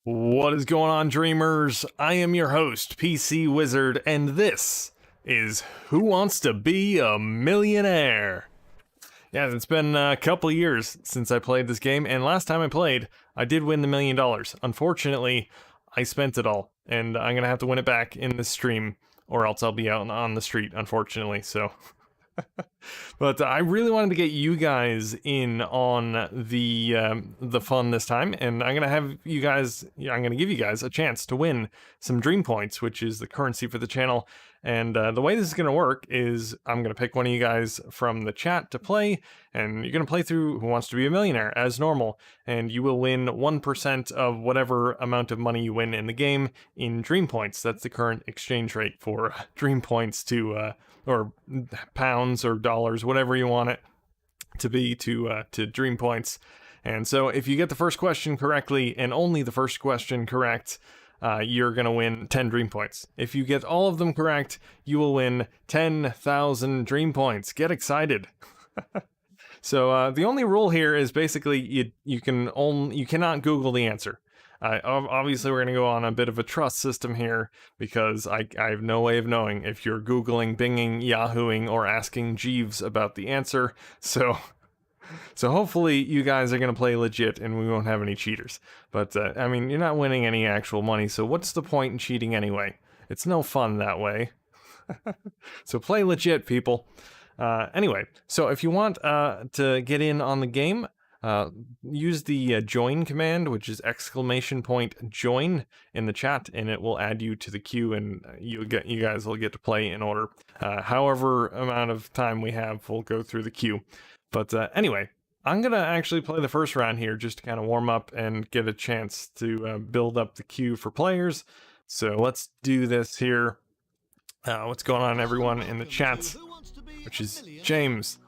What is going on, dreamers? I am your host, PC Wizard, and this is Who Wants to Be a Millionaire? Yeah, it's been a couple years since I played this game, and last time I played, I did win the $1 million. Unfortunately, I spent it all, and I'm gonna have to win it back in this stream, or else I'll be out on the street, unfortunately, so... But I really wanted to get you guys in on the fun this time, and I'm gonna give you guys a chance to win some Dream Points, which is the currency for the channel. And the way this is gonna work is I'm gonna pick one of you guys from the chat to play, and you're gonna play through Who Wants to Be a Millionaire as normal, and you will win 1% of whatever amount of money you win in the game in Dream Points. That's the current exchange rate for Dream Points to or pounds or dollars, whatever you want it to be, to Dream Points. And so if you get the first question correctly, and only the first question correct, you're gonna win 10 Dream Points. If you get all of them correct, you will win 10,000 Dream Points. Get excited. So the only rule here is basically you cannot Google the answer. Obviously, we're going to go on a bit of a trust system here, because I have no way of knowing if you're Googling, Binging, Yahooing, or asking Jeeves about the answer. So hopefully you guys are going to play legit and we won't have any cheaters. But, I mean, you're not winning any actual money, so what's the point in cheating anyway? It's no fun that way. So play legit, people. Anyway, so if you want to get in on the game, use the join command, which is !join in the chat, and it will add you to the queue, and you guys will get to play in order. However amount of time we have, we'll go through the queue. But anyway, I'm gonna actually play the first round here just to kind of warm up and get a chance to build up the queue for players. So let's do this here. What's going on, everyone in the chat, which is James.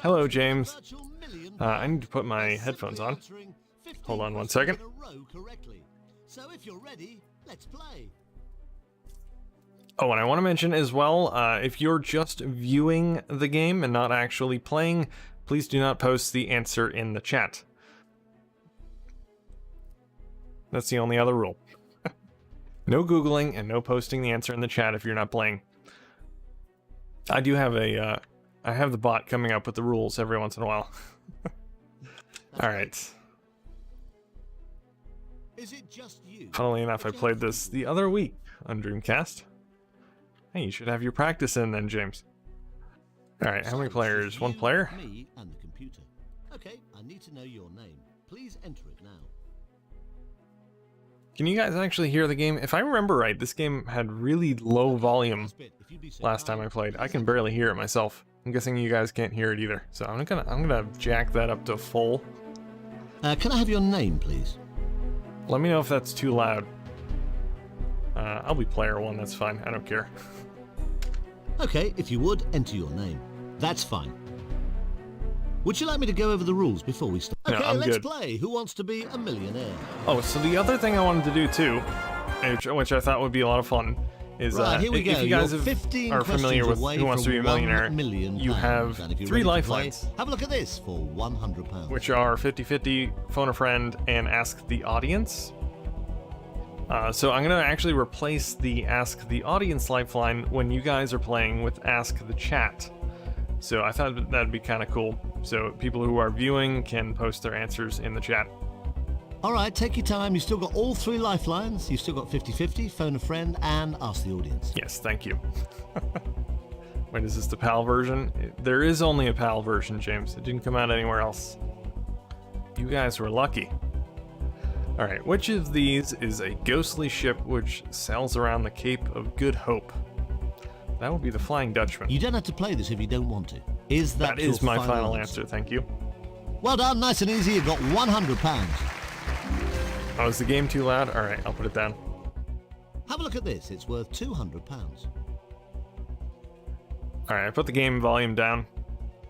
Hello, James. I need to put my headphones on. Hold on 1 second. So if you're ready, let's play. Oh, and I want to mention as well, if you're just viewing the game and not actually playing, please do not post the answer in the chat. That's the only other rule. No Googling and no posting the answer in the chat if you're not playing. I do have I have the bot coming up with the rules every once in a while. Alright. Is it just you? Funnily enough, I played this the other week on Dreamcast. Hey, you should have your practice in then, James. Alright, how many players? One player? Me and the computer. Okay, I need to know your name. Please enter it now. Can you guys actually hear the game? If I remember right, this game had really low volume last time I played. I can barely hear it myself. I'm guessing you guys can't hear it either. So I'm gonna jack that up to full. Can I have your name, please? Let me know if that's too loud. I'll be player 1, that's fine. I don't care. Okay, if you would, enter your name. That's fine. Would you like me to go over the rules before we start? Okay, no, I'm let's good. play. Who wants to be a millionaire? Oh, so the other thing I wanted to do too, which I thought would be a lot of fun, is here we go. if you guys are familiar with Who Wants to Be a Millionaire, you have 3 lifelines. Have a look at this for £100. Which are 50-50, Phone a Friend, and Ask the Audience. So I'm going to actually replace the Ask the Audience lifeline when you guys are playing with Ask the Chat. So I thought that'd be kind of cool. So people who are viewing can post their answers in the chat. All right, take your time. You've still got all 3 lifelines. You've still got 50-50, Phone a Friend, and Ask the Audience. Yes, thank you. Wait, is this the PAL version? There is only a PAL version, James. It didn't come out anywhere else. You guys were lucky. Alright, which of these is a ghostly ship which sails around the Cape of Good Hope? That would be the Flying Dutchman. You don't have to play this if you don't want to. Is that is my final answer, thank you. Well done, nice and easy. You've got £100. Oh, is the game too loud? Alright, I'll put it down. Have a look at this. It's worth £200. Alright, I put the game volume down.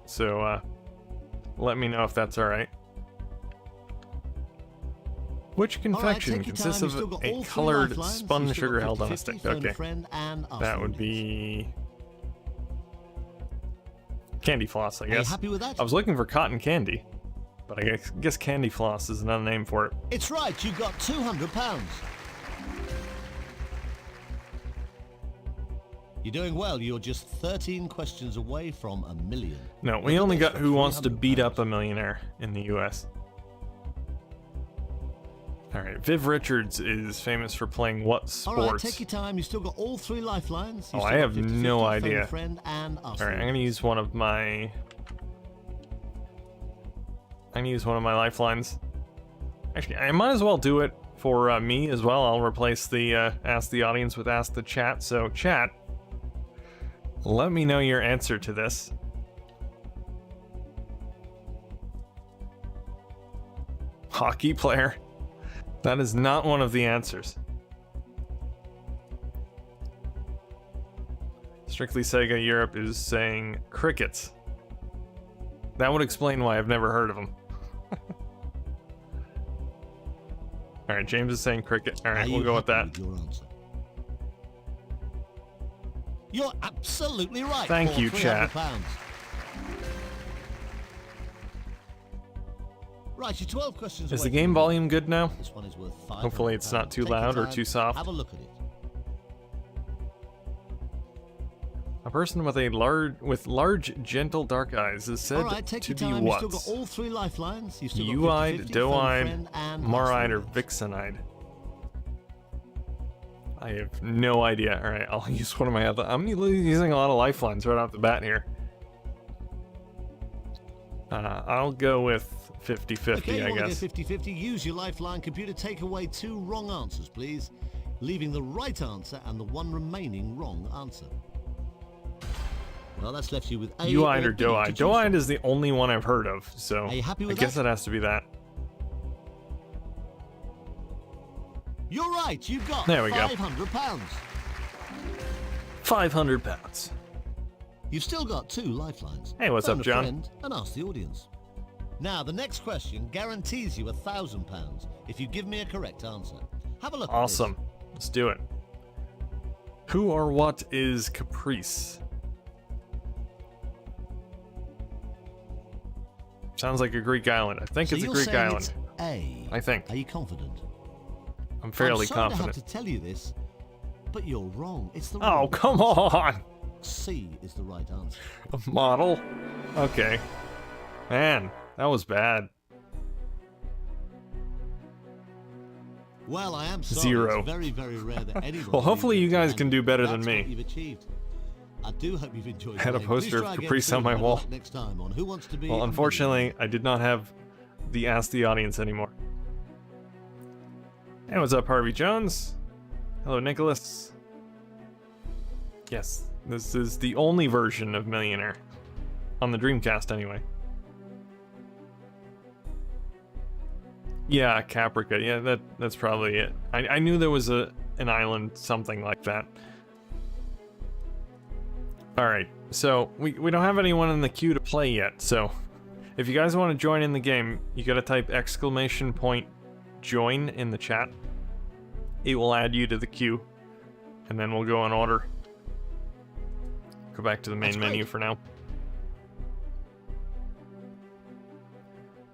So, let me know if that's alright. Which confection consists of a colored spun sugar held on a stick? Okay. That would be candy floss, I guess. Are you happy with that? I was looking for cotton candy, but I guess candy floss is another name for it. It's right, you got £200. You're doing well. You're just 13 questions away from $1 million. No, we only got Who Wants to Beat Up a Millionaire in the US. Alright, Viv Richards is famous for playing what sports? Alright, take your time. You've still got all 3 lifelines. Oh, I have no idea. Alright, I'm gonna use one of my... lifelines. Actually, I might as well do it for me as well. I'll replace the Ask the Audience with Ask the Chat. So, chat, let me know your answer to this. Hockey player. That is not one of the answers. Strictly Sega Europe is saying crickets. That would explain why I've never heard of them. Alright, James is saying cricket. Alright, we'll go with that. Your answer? You're absolutely right. Thank you, chat. Right, you're 12 questions Is away the game from volume good now? This one is worth £500. Hopefully it's not too Take your loud or time, too soft. Have a look at it. A person with large, gentle dark eyes is said to be what? You've still got all 3 lifelines. You've still U-eyed, got 50-50, doe-eyed, mar-eyed, or Ask vixen-eyed. I have no idea. Alright, I'll use one of my other... I'm using a lot of lifelines right off the bat here. I'll go with 50-50, okay, I guess. Go 50-50. Use your lifeline. Computer, take away 2 wrong answers, please. Leaving the right answer and the 1 remaining wrong answer. Well, that's left you with A U-eyed or B doe-eyed. Doe-eyed is the only one I've heard of, so Are you happy with I guess that? it has to be that. You're right. You've got There we go. £500. £500. You've still got 2 lifelines. Hey, what's Phone up, a John? friend and ask the audience. Now, the next question guarantees you £1,000 if you give me a correct answer. Have a look at Awesome. Let's do it. Who or what is Caprice? Sounds like a Greek island. I think this. it's a you're Greek saying island. It's A. I think. Are you confident? I'm fairly I'm sorry confident. to have to tell you this, but you're wrong. It's the Oh, wrong come answer. on! C is the right answer. A model? Okay. Man, that was bad. Well, I am sorry. 0. It's very, very rare that anyone. Well, hopefully you guys can do better than that's me. what you've achieved. I do hope you've enjoyed. I had a playing. poster Please of try again Caprice soon on my and good wall. luck next time on Who Wants to Be Well, a unfortunately, I did not have the Ask the Audience anymore. Hey, what's up, Harvey Jones? Hello, Nicholas. Yes, this is the only version of Millionaire. On the Dreamcast, anyway. Yeah, Caprica. Yeah, that's probably it. I knew there was an island, something like that. Alright, so we don't have anyone in the queue to play yet, so if you guys want to join in the game, you gotta type !join in the chat. It will add you to the queue, and then we'll go in order. Go back to the main menu for now.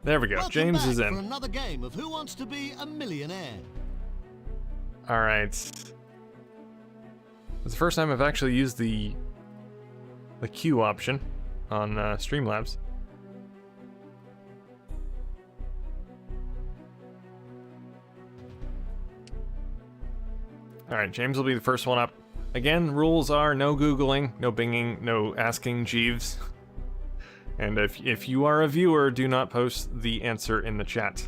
There we go. Welcome James back is for in. another game of Who Wants to Be a Millionaire. Alright. It's the first time I've actually used the queue option on Streamlabs. Alright, James will be the first one up. Again, rules are no Googling, no binging, no asking Jeeves. And if you are a viewer, do not post the answer in the chat.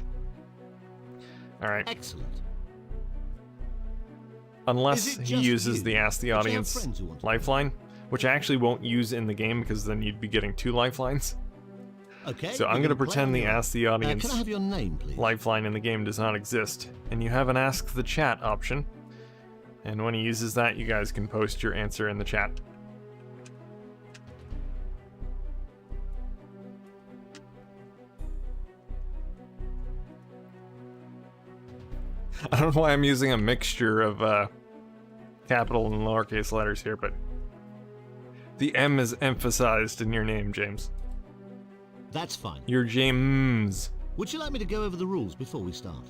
Alright. Excellent. Unless Is it he just uses you? the Ask the Or do you have Audience friends who want to lifeline, which I actually won't use in the game because then you'd be getting 2 lifelines. Okay. So I'm we're going to play pretend the on. Ask the Audience Can I have your name, please? lifeline in the game does not exist. And you have an Ask the Chat option. And when he uses that, you guys can post your answer in the chat. I don't know why I'm using a mixture of capital and lowercase letters here, but the M is emphasized in your name, James. That's fine. You're James. Would you like me to go over the rules before we start?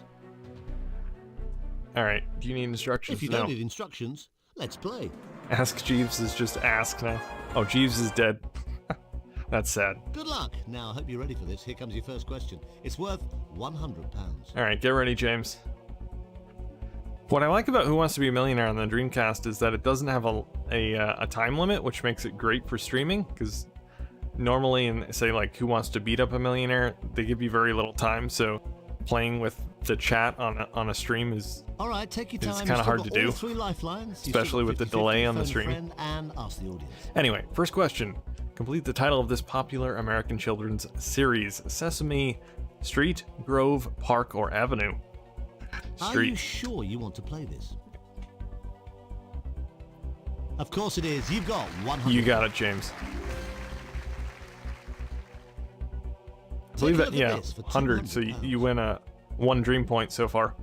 Alright, do you need instructions? If you No. don't need instructions, let's play. Ask Jeeves is just ask now. Oh, Jeeves is dead. That's sad. Good luck. Now, I hope you're ready for this. Here comes your first question. It's worth £100. Alright, get ready, James. What I like about Who Wants to Be a Millionaire on the Dreamcast is that it doesn't have a time limit, which makes it great for streaming, because normally in, say, like, Who Wants to Beat Up a Millionaire, they give you very little time, so playing with the chat on a stream is All right, take your time. It's You've kinda still hard got to do, all 3 lifelines. You've especially still got with the 50-50, delay on the phone a stream. friend and ask the audience. Anyway, first question. Complete the title of this popular American children's series. Sesame Street, Grove, Park, or Avenue? Are you Street. sure you want to play this? Of course it is. You've got 100. You got it, James. I believe Take a that, look at yeah, this for 100, so £200. you win a 1 dream point so far.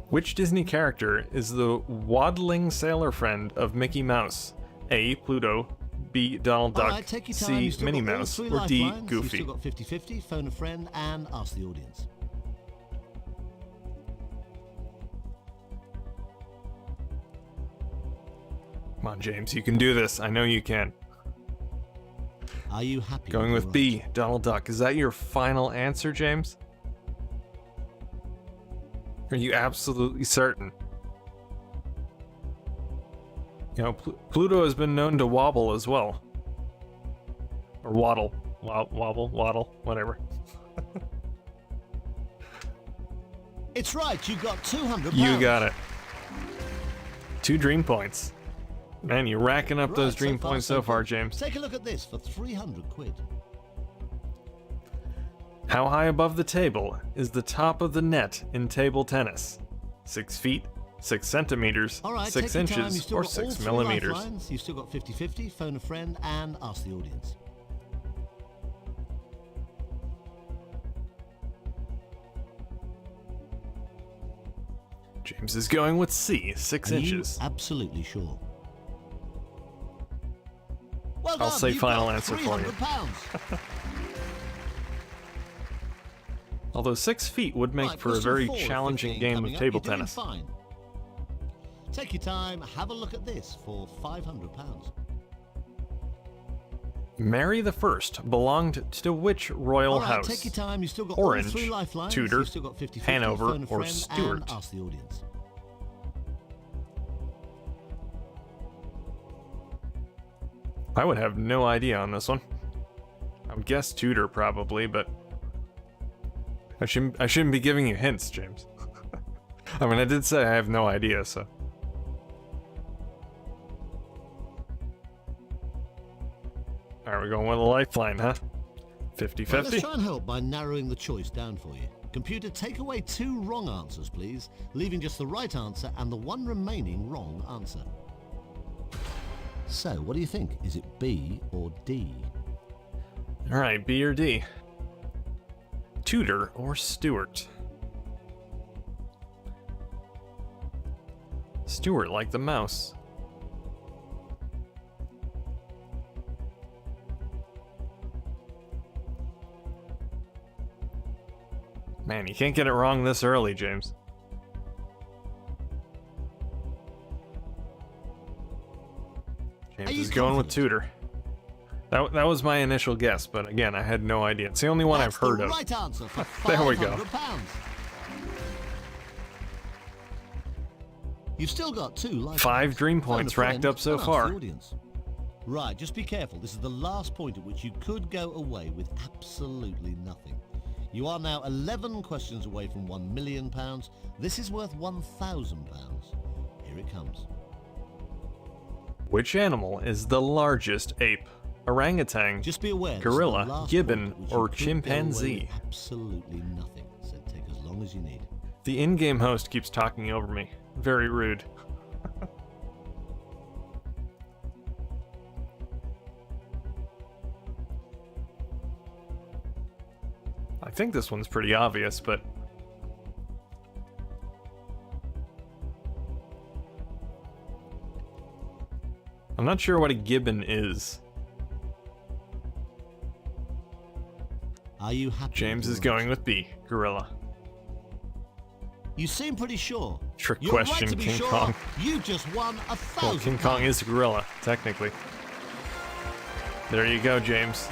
Which Disney character is the waddling sailor friend of Mickey Mouse? A. Pluto, B. Donald All Duck, right, take your time. C. You've still Minnie got all Mouse, 3 or D. lifelines. Goofy? You've still got 50-50, phone a friend and ask the audience. Come on, James, you can do this. I know you can. Are you happy? Going your with B. Donald Duck. Is that your final answer, James? Are you absolutely certain? You know, Pluto has been known to wobble as well. Or waddle. Wobble, waddle, whatever. It's right. You got £200. You got it. 2 dream points. Man, you're racking up those Right, dream far, points so far, good. James. Take a look at this for 300 quid. How high above the table is the top of the net in table tennis? 6 feet, 6 centimeters, All right, 6 take your time. You've inches, still or got all 6 3 millimeters? lifelines. You've still got 50-50, phone a friend and ask the audience. James is going with C, 6 Are inches. you absolutely sure? Well I'll done, say you've final got answer for you. £300. Although 6 feet would make Right, for a question very 4 of challenging 15 game coming of up. table You're doing tennis. fine. Take your time, have a look at this for £500. Mary the First belonged to which royal All right, house? take your time. You've still got Orange, all 3 lifelines. Tudor, You've still got 50/50, Hanover, phone a or friend, Stuart? and ask the audience. I would have no idea on this one. I would guess Tudor probably, but I shouldn't be giving you hints, James. I mean, I did say I have no idea, so. Alright, we're going with a lifeline, huh? 50-50. Right, let's try and help by narrowing the choice down for you. Computer, take away 2 wrong answers, please, leaving just the right answer and the one remaining wrong answer. So, what do you think? Is it B or D? Alright, B or D? Tudor or Stuart? Stuart like the mouse. Man, you can't get it wrong this early, James. James is going with Tudor. That was my initial guess, but again, I had no idea. It's the only one I've heard of. That's the right answer for There we go. £500. You've still got 2 lifelines. 5 dream Phone a points racked friend up so and ask far. the audience. Right, just be careful. This is the last point at which you could go away with absolutely nothing. You are now 11 questions away from £1 million. This is worth £1,000. Here it comes. Which animal is the largest ape? Orangutan, Just be aware. this is the gorilla, last gibbon, point at which you or could go away chimpanzee? with absolutely nothing. So take as long as you need. The in-game host keeps talking over me. Very rude. I think this one's pretty obvious, but I'm not sure what a gibbon is. Are you happy? James with is your going answer? with B, gorilla. You seem pretty sure. Trick You're question, right to be King sure. Kong. You just won Well, King £1,000. Kong is a gorilla, technically. There you go, James.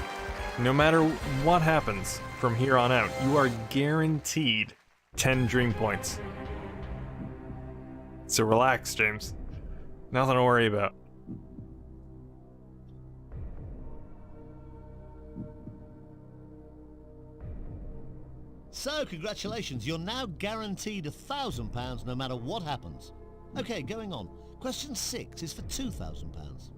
No matter what happens from here on out, you are guaranteed 10 dream points. So relax, James. Nothing to worry about. So, congratulations. You're now guaranteed £1,000 no matter what happens. Okay, going on. Question 6 is for £2,000.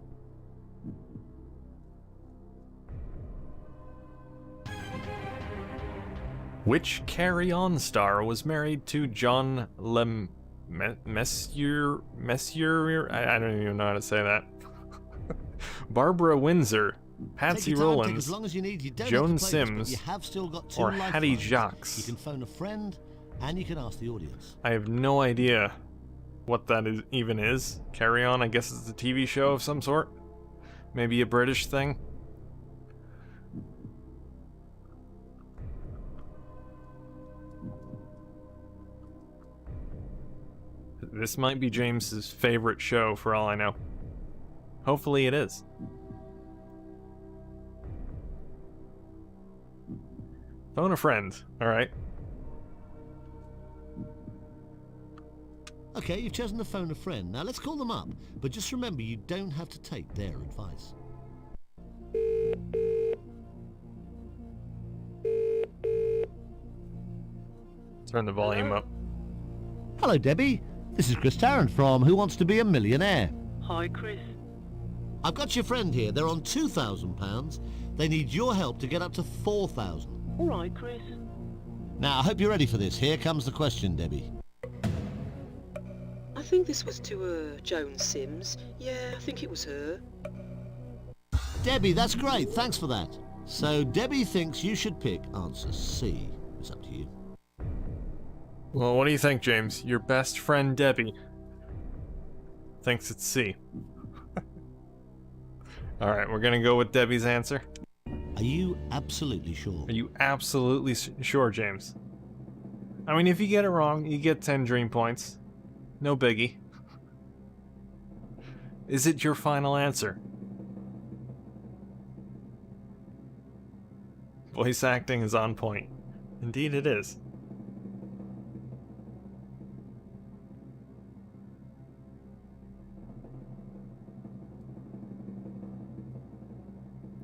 Which Carry On star was married to John Messier? I don't even know how to say that. Barbara Windsor, Patsy Take your time, take Rollins, as long as you need. You don't Joan have to play this, but Sims, you have still got 2 or lifelines. Hattie Jacques. You can phone a friend and you can ask the audience. I have no idea what that is, even is. Carry On, I guess it's a TV show of some sort. Maybe a British thing. This might be James's favorite show for all I know. Hopefully it is. Phone a friend, alright. Okay, you've chosen to phone a friend. Now let's call them up. But just remember, you don't have to take their advice. Turn the volume up. Hello, Debbie. This is Chris Tarrant from Who Wants to Be a Millionaire. Hi, Chris. I've got your friend here. They're on £2,000. They need your help to get up to £4,000. All right, Chris. Now, I hope you're ready for this. Here comes the question, Debbie. I think this was to Joan Sims. Yeah, I think it was her. Debbie, that's great. Thanks for that. So, Debbie thinks you should pick answer C. It's up to you. Well, what do you think, James? Your best friend Debbie thinks it's C. Alright, we're gonna go with Debbie's answer. Are you absolutely sure? Are you absolutely sure, James? I mean, if you get it wrong, you get 10 dream points. No biggie. Is it your final answer? Voice acting is on point. Indeed it is.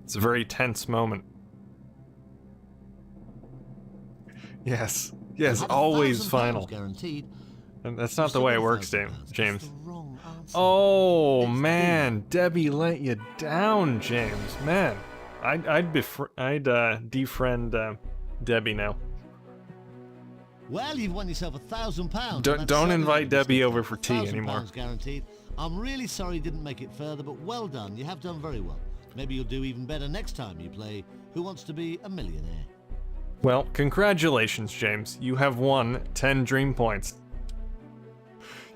It's a very tense moment. Yes. Yes, always final. Guaranteed. And that's not the way it works, James. That's the wrong answer. Oh It's man, Debbie let you down, James. Man, I'd defriend Debbie now. Well, you've won yourself £1,000. Don't invite Debbie over for tea anymore. Guaranteed. I'm really sorry you didn't make it further, but well done. You have done very well. Maybe you'll do even better next time you play Who Wants to Be a Millionaire? Well, congratulations, James. You have won 10 dream points.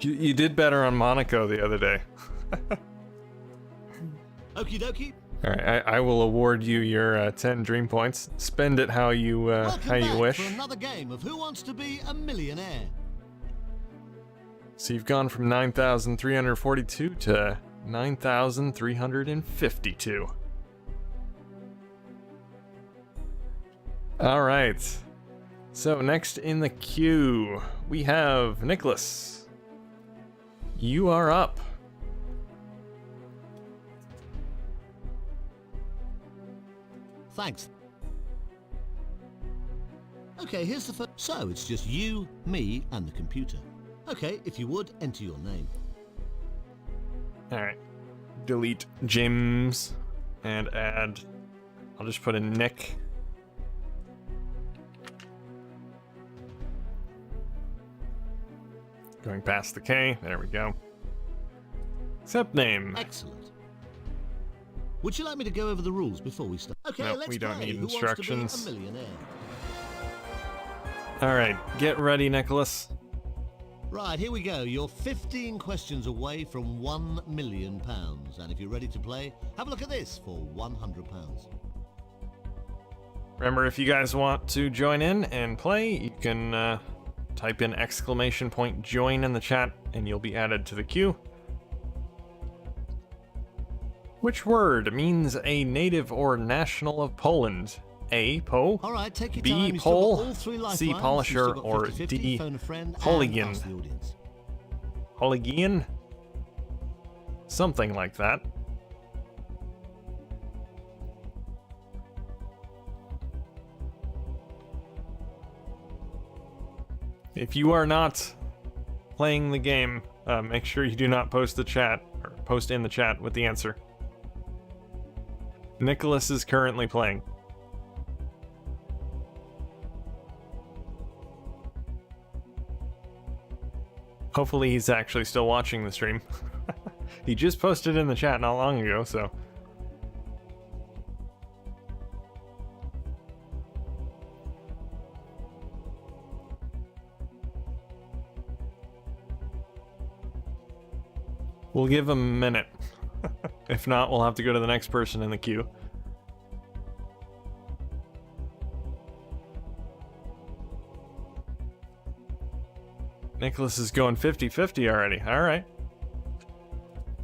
You did better on Monaco the other day. Okie dokie. Alright, I will award you your 10 dream points. Spend it how you wish. For another game of Who Wants to Be a Millionaire? So you've gone from 9,342 to 9,352. Alright. So next in the queue, we have Nicholas. You are up. Thanks. Okay, here's the first. So it's just you, me, and the computer. Okay, if you would, enter your name. Alright. Delete James and add. I'll just put in Nick. Going past the K. There we go. Accept name. Excellent. Would you like me to go over the rules before we start? Okay, Nope, let's we don't play. need Who instructions. Wants to be a millionaire? Alright, get ready, Nicholas. Right, here we go. You're 15 questions away from £1 million. And if you're ready to play, have a look at this for £100. Remember, if you guys want to join in and play, you can type in !join in the chat and you'll be added to the queue. Which word means a native or national of Poland? A. Po, All right, take your B. time. You've still got Pole, all three C. lifelines. Polisher, You've still got or 50-50. D. Phone a friend and Hooligan. ask the audience. Hooligan? Something like that. If you are not playing the game, make sure you do not post in the chat with the answer. Nicholas is currently playing. Hopefully he's actually still watching the stream. He just posted in the chat not long ago, so... We'll give him a minute. If not, we'll have to go to the next person in the queue. Nicholas is going 50-50 already. Alright.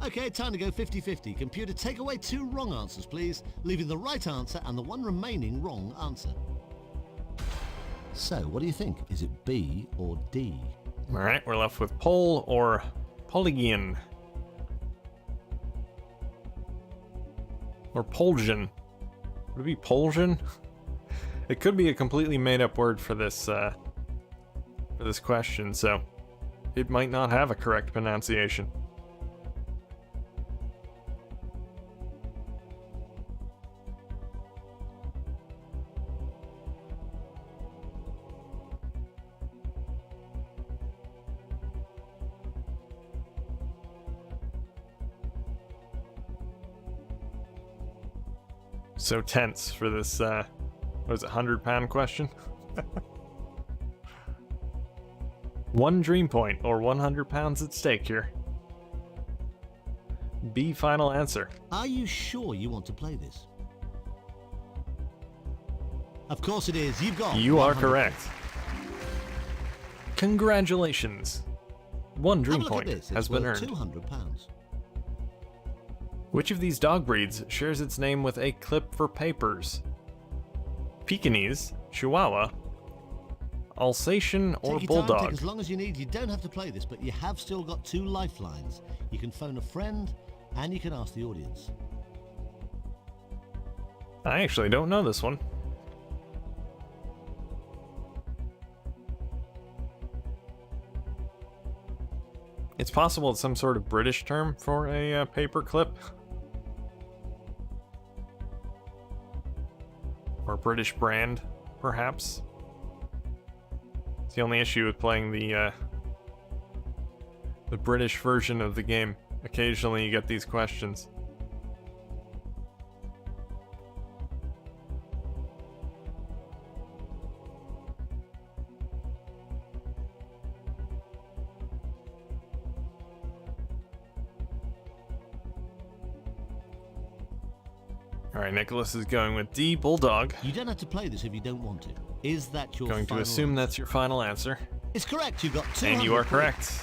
Okay, time to go 50-50. Computer, take away 2 wrong answers, please, leaving the right answer and the one remaining wrong answer. So, what do you think? Is it B or D? Alright, we're left with Pole or Polygian. Or Poljan. Would it be Poljan? It could be a completely made-up word for this question, so it might not have a correct pronunciation. So tense for this, what is it, £100 question? One dream point or 100 pounds at stake here. B, final answer. Are you sure you want to play this? Of course it is. You've got. You are 100. correct. Congratulations. One Have dream a look point at this. has It's been worth earned. £200. Which of these dog breeds shares its name with a clip for papers? Pekingese, Chihuahua, Alsatian, or Take your time, Bulldog? take as long as you need. You don't have to play this, but you have still got 2 lifelines. You can phone a friend, and you can ask the audience. I actually don't know this one. It's possible it's some sort of British term for a paper clip. Or British brand, perhaps. It's the only issue with playing the British version of the game. Occasionally you get these questions. Alright, Nicholas is going with D, Bulldog. You don't have to play this if you don't want to. Is that your Going to final assume answer? that's your final answer. It's correct. You've got 200. And you are correct.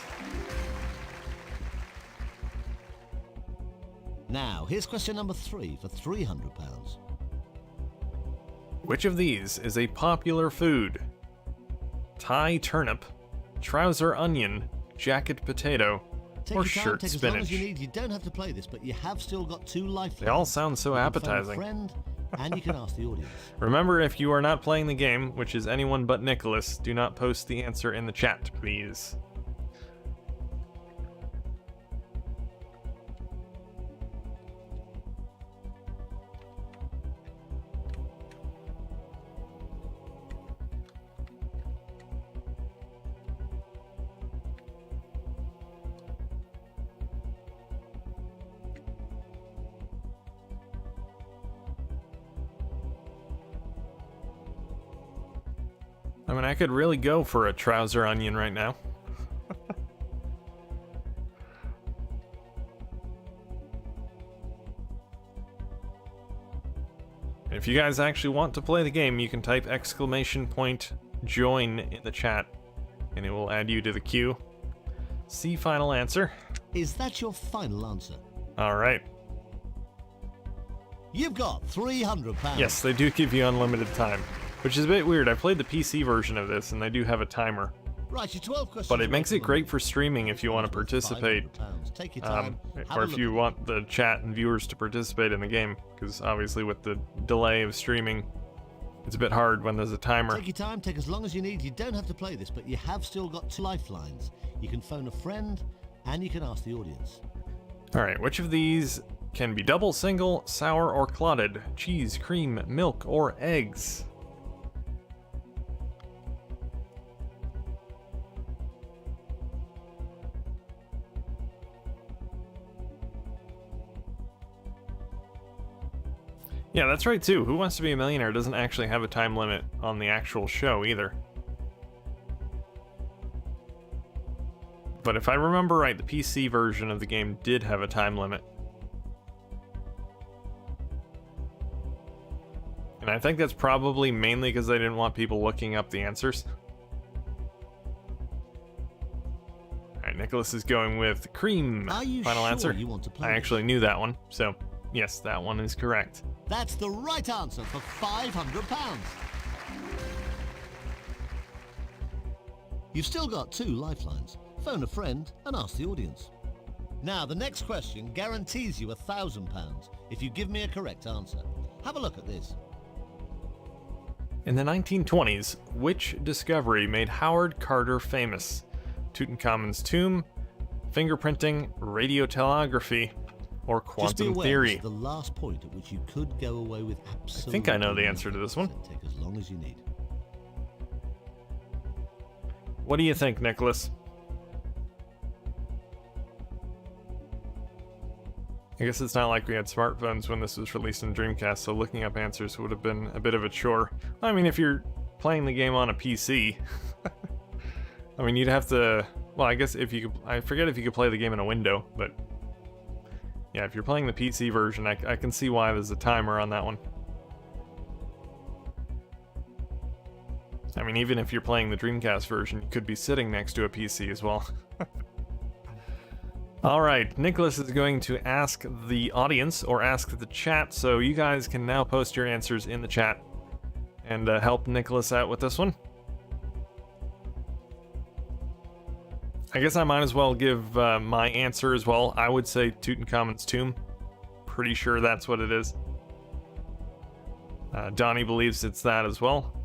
Now, here's question number 3 for £300. Which of these is a popular food? Thai turnip, trouser onion, jacket potato, Take or your time, shirt take as long as spinach? you need. You don't have to play this, but you have still got 2 lifelines. They all sound so You can phone a appetizing. friend, and you can ask the audience. Remember, if you are not playing the game, which is anyone but Nicholas, do not post the answer in the chat, please. I mean, I could really go for a trouser onion right now. If you guys actually want to play the game, you can type !join in the chat, and it will add you to the queue. See final answer. Is that your final answer? Alright. You've got £300. Yes, they do give you unlimited time, which is a bit weird. I played the PC version of this, and they do have a timer. Right, you're 12 questions. But it away makes from it great the for streaming if you want to worth participate. £500. Take your time. have Or a if look you at want the chat and viewers to participate in the game, because obviously with the delay of streaming, it's a bit hard when there's a it. timer. Take your time, take as long as you need. You don't have to play this, but you have still got 2 lifelines. You can phone a friend, and you can ask the audience. Alright, which of these can be double, single, sour, or clotted? Cheese, cream, milk, or eggs? Yeah, that's right too. Who Wants to Be a Millionaire doesn't actually have a time limit on the actual show either. But if I remember right, the PC version of the game did have a time limit. And I think that's probably mainly because they didn't want people looking up the answers. Alright, Nicholas is going with cream. Are you Final sure answer. you want to play I this? actually knew that one, so yes, that one is correct. That's the right answer for £500. You've still got 2 lifelines. Phone a friend and ask the audience. Now, the next question guarantees you £1,000 if you give me a correct answer. Have a look at this. In the 1920s, which discovery made Howard Carter famous? Tutankhamun's tomb, fingerprinting, radiotelegraphy, or Just be quantum aware, theory? this is the last point at which you could go away with absolutely. I think I know the answer to this one. nothing. Take as long as you need. What do you think, Nicholas? I guess it's not like we had smartphones when this was released in Dreamcast, so looking up answers would have been a bit of a chore. I mean, if you're playing the game on a PC, I mean, you'd have to... Well, I guess if you could... I forget if you could play the game in a window, but... Yeah, if you're playing the PC version, I can see why there's a timer on that one. I mean, even if you're playing the Dreamcast version, you could be sitting next to a PC as well. Alright, Nicholas is going to ask the audience, or ask the chat, so you guys can now post your answers in the chat and help Nicholas out with this one. I guess I might as well give my answer as well. I would say Tutankhamun's tomb. Pretty sure that's what it is. Donnie believes it's that as well.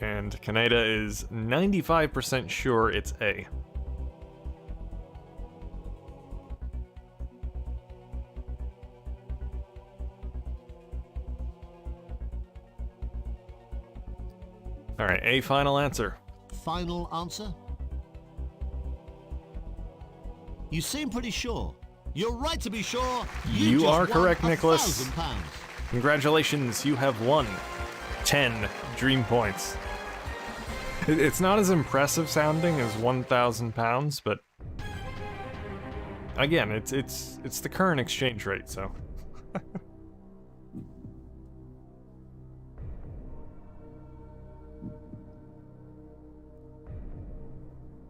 And Kaneda is 95% sure it's A. Alright, A, final answer. Final answer? You seem pretty sure. You're right to be sure. You just are won correct, Nicholas. £1,000. Congratulations, you have won 10 dream points. It's not as impressive sounding as £1,000, but again, it's the current exchange rate, so.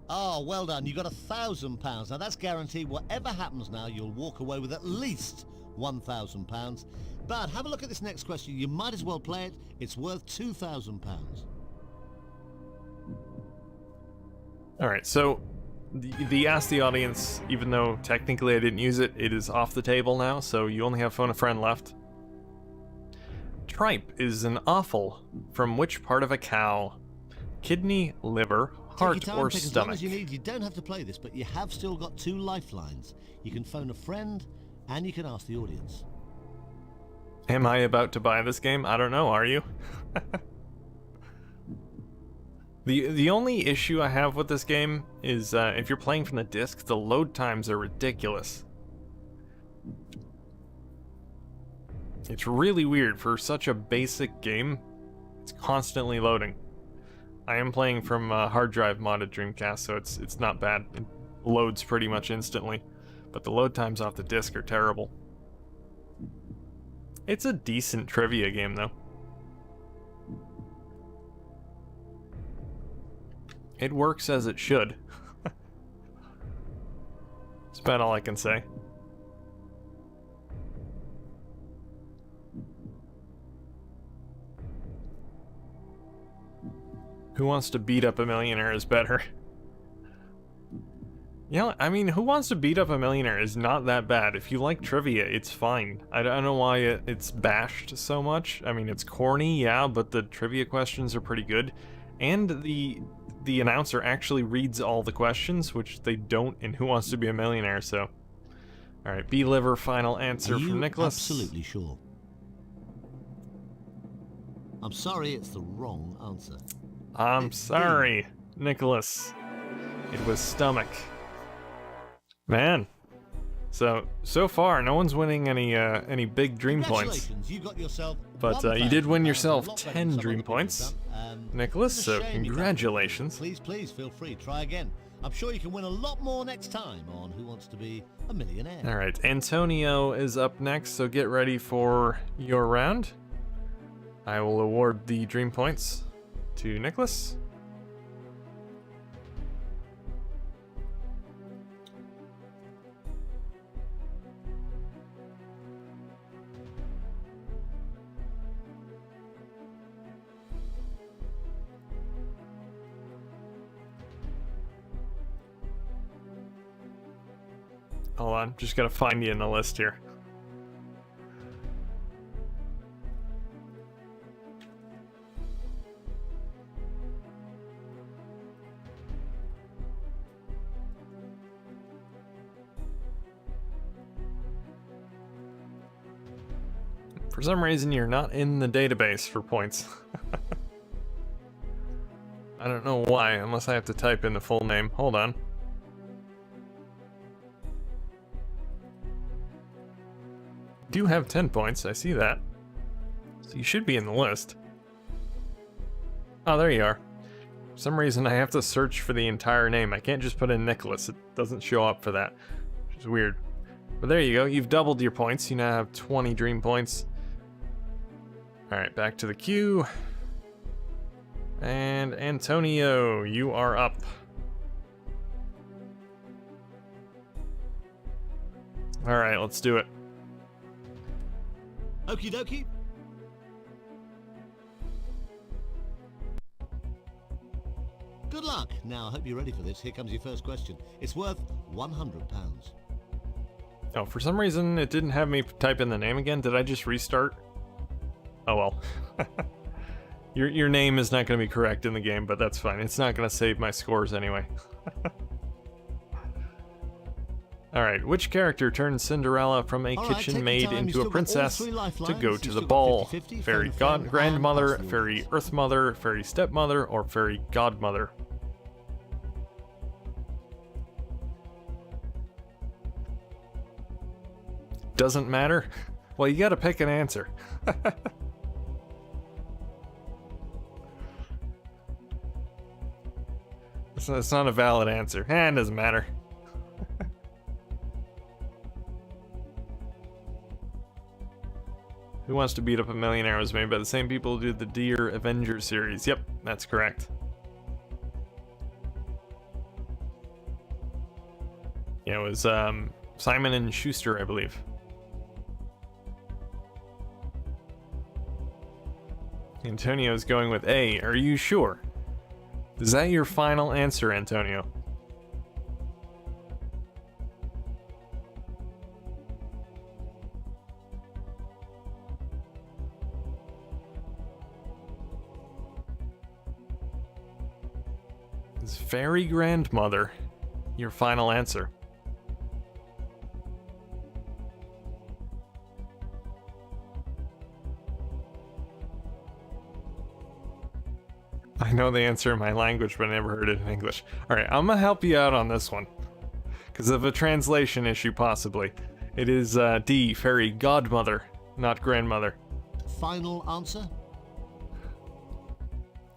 Oh, well done. You got £1,000. Now that's guaranteed. Whatever happens now, you'll walk away with at least £1,000. But have a look at this next question. You might as well play it. It's worth £2,000. Alright, so the Ask the Audience, even though technically I didn't use it, it is off the table now, so you only have Phone a Friend left. Tripe is an offal from which part of a cow? Kidney, liver, heart, Take your time, or take as stomach? long as you need. You don't have to play this, but you have still got 2 lifelines. You can phone a friend, and you can ask the audience. Am I about to buy this game? I don't know, are you? The only issue I have with this game is if you're playing from the disc, the load times are ridiculous. It's really weird for such a basic game. It's constantly loading. I am playing from hard drive modded Dreamcast, so it's not bad. It loads pretty much instantly, but the load times off the disc are terrible. It's a decent trivia game, though. It works as it should. That's about all I can say. Who Wants to Beat Up a Millionaire is better. Yeah, I mean, Who Wants to Beat Up a Millionaire is not that bad. If you like trivia, it's fine. I don't know why it's bashed so much. I mean, it's corny, yeah, but the trivia questions are pretty good. And the announcer actually reads all the questions, which they don't in Who Wants to Be a Millionaire, so... Alright, B-Liver, final answer from Nicholas. Absolutely sure? I'm sorry, it's the wrong answer. I'm It's sorry, Nicholas. It was stomach. Man. So far, no one's winning any big dream points. Congratulations, you got yourself But you did win £1,000, yourself a lot better 10 than some dream other people points, have done. Nicholas, It's a so shame you can't. congratulations. Please feel free, try again. I'm sure you can win a lot more next time on Who Wants to Be a Millionaire. Alright, Antonio is up next, so get ready for your round. I will award the dream points to Nicholas. Hold on, just gotta find you in the list here. For some reason, you're not in the database for points. I don't know why, unless I have to type in the full name. Hold on. Do have 10 points, I see that. You should be in the list. Oh, there you are. For some reason, I have to search for the entire name. I can't just put in Nicholas. It doesn't show up for that, which is weird. But there you go. You've doubled your points. You now have 20 dream points. Alright, back to the queue. And Antonio, you are up. Alright, let's do it. Okie dokie. Good luck. Now, I hope you're ready for this. Here comes your first question. It's worth £100. Oh, for some reason it didn't have me type in the name again. Did I just restart? Oh well. Your name is not going to be correct in the game, but that's fine. It's not going to save my scores anyway. Alright, which character turned Cinderella from a kitchen maid into a princess to go to the ball? Fairy grandmother, fairy earth mother, fairy stepmother, or fairy godmother? Doesn't matter? Well, you gotta pick an answer. It's not a valid answer. It doesn't matter. Who Wants to Beat Up a Millionaire was made by the same people who did the Dear Avenger series. Yep, that's correct. Yeah, it was Simon and Schuster, I believe. Antonio's going with A. Are you sure? Is that your final answer, Antonio? Is fairy grandmother your final answer? I know the answer in my language, but I never heard it in English. Alright, I'm gonna help you out on this one. Because of a translation issue, possibly. It is D, fairy godmother, not grandmother. Final answer?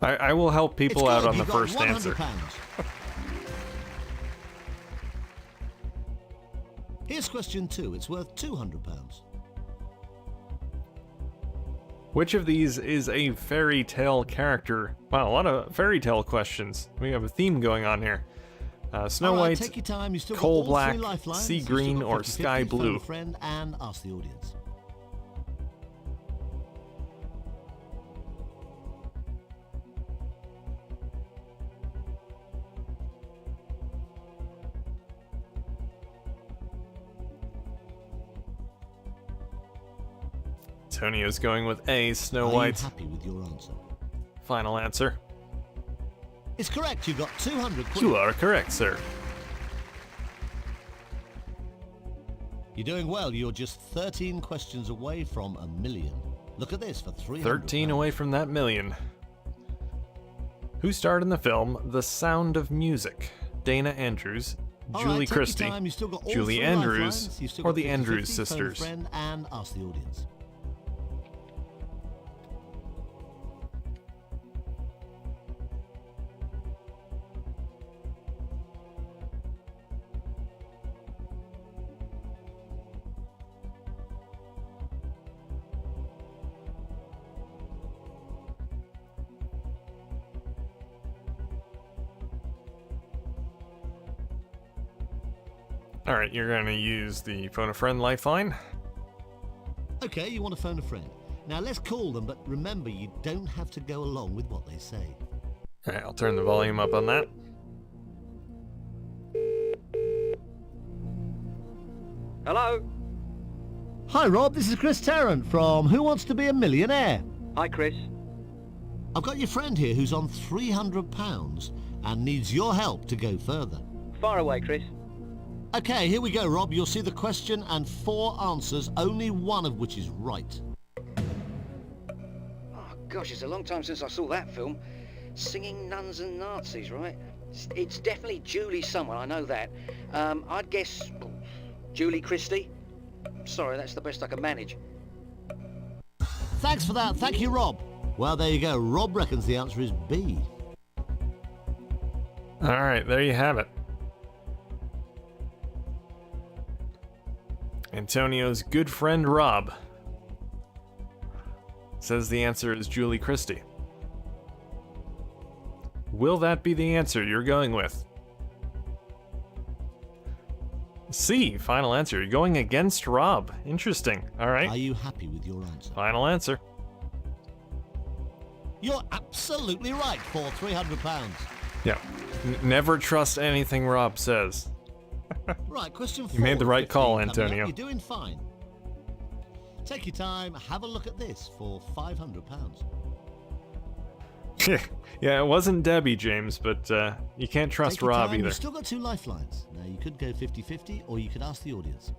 I will help people out on the first answer. Here's question 2. It's worth £200. Which of these is a fairy tale character? Wow, a lot of fairy tale questions. We have a theme going on here. Snow White, Coal Black, Sea Green, or Sky Blue? A friend and ask the audience. Antonio's going with A, Snow Are White. you happy with your answer? Final answer. It's correct. You got 200 quid. You are correct, sir. You're doing well. You're just 13 questions away from $1 million. Look at this for 300. 13 away from that million. Who starred in the film The Sound of Music? Dana Andrews, Julie Christie, Julie Andrews, or the Andrews sisters? Friend and ask the audience. Alright, you're gonna use the phone a friend lifeline. Okay, you want to phone a friend. Now let's call them, but remember you don't have to go along with what they say. Alright, I'll turn the volume up on that. Hello? Hi Rob, this is Chris Tarrant from Who Wants to Be a Millionaire? Hi, Chris. I've got your friend here who's on £300 and needs your help to go further. Far away, Chris. Okay, here we go, Rob. You'll see the question and 4 answers, only one of which is right. Oh, gosh, it's a long time since I saw that film. Singing Nuns and Nazis, right? It's definitely Julie someone, I know that. I'd guess Julie Christie. Sorry, that's the best I can manage. Thanks for that. Thank you, Rob. Well, there you go. Rob reckons the answer is B. All right, there you have it. Antonio's good friend Rob says the answer is Julie Christie. Will that be the answer you're going with? C, final answer. You're going against Rob. Interesting. All right. Are you happy with your answer? Final answer. You're absolutely right for £300. Yeah. Never trust anything Rob says. Right, question 4. You made the right call, 15 coming Antonio. up. You're doing fine. Take your time, have a look at this for £500. Yeah, it wasn't Debbie, James, but you can't trust Take your Rob time. either. You've still got 2 lifelines. Now, you could go 50-50, or you could ask the audience.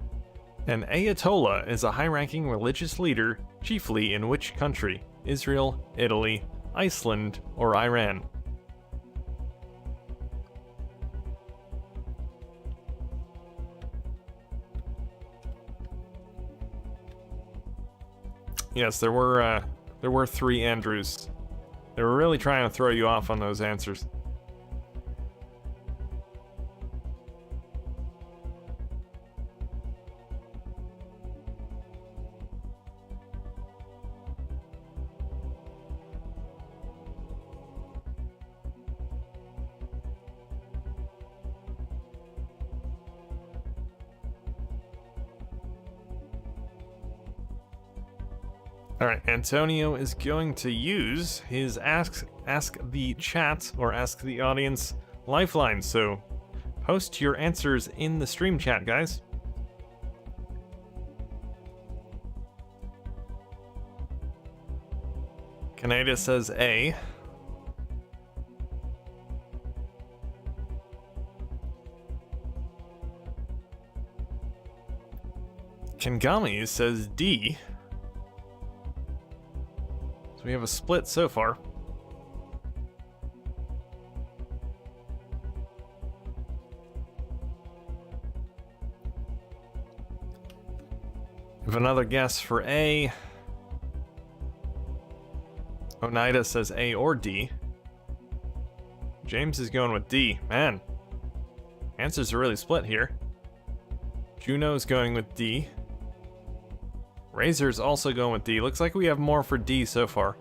An Ayatollah is a high-ranking religious leader, chiefly in which country? Israel, Italy, Iceland, or Iran? Yes, there were 3 Andrews. They were really trying to throw you off on those answers. All right, Antonio is going to use his ask the chat or ask the audience lifeline. So post your answers in the stream chat, guys. Kaneda says A. Kengami says D. So we have a split so far. We have another guess for A. Oneida says A or D. James is going with D. Man, answers are really split here. Juno's going with D. Razer's also going with D. Looks like we have more for D so far.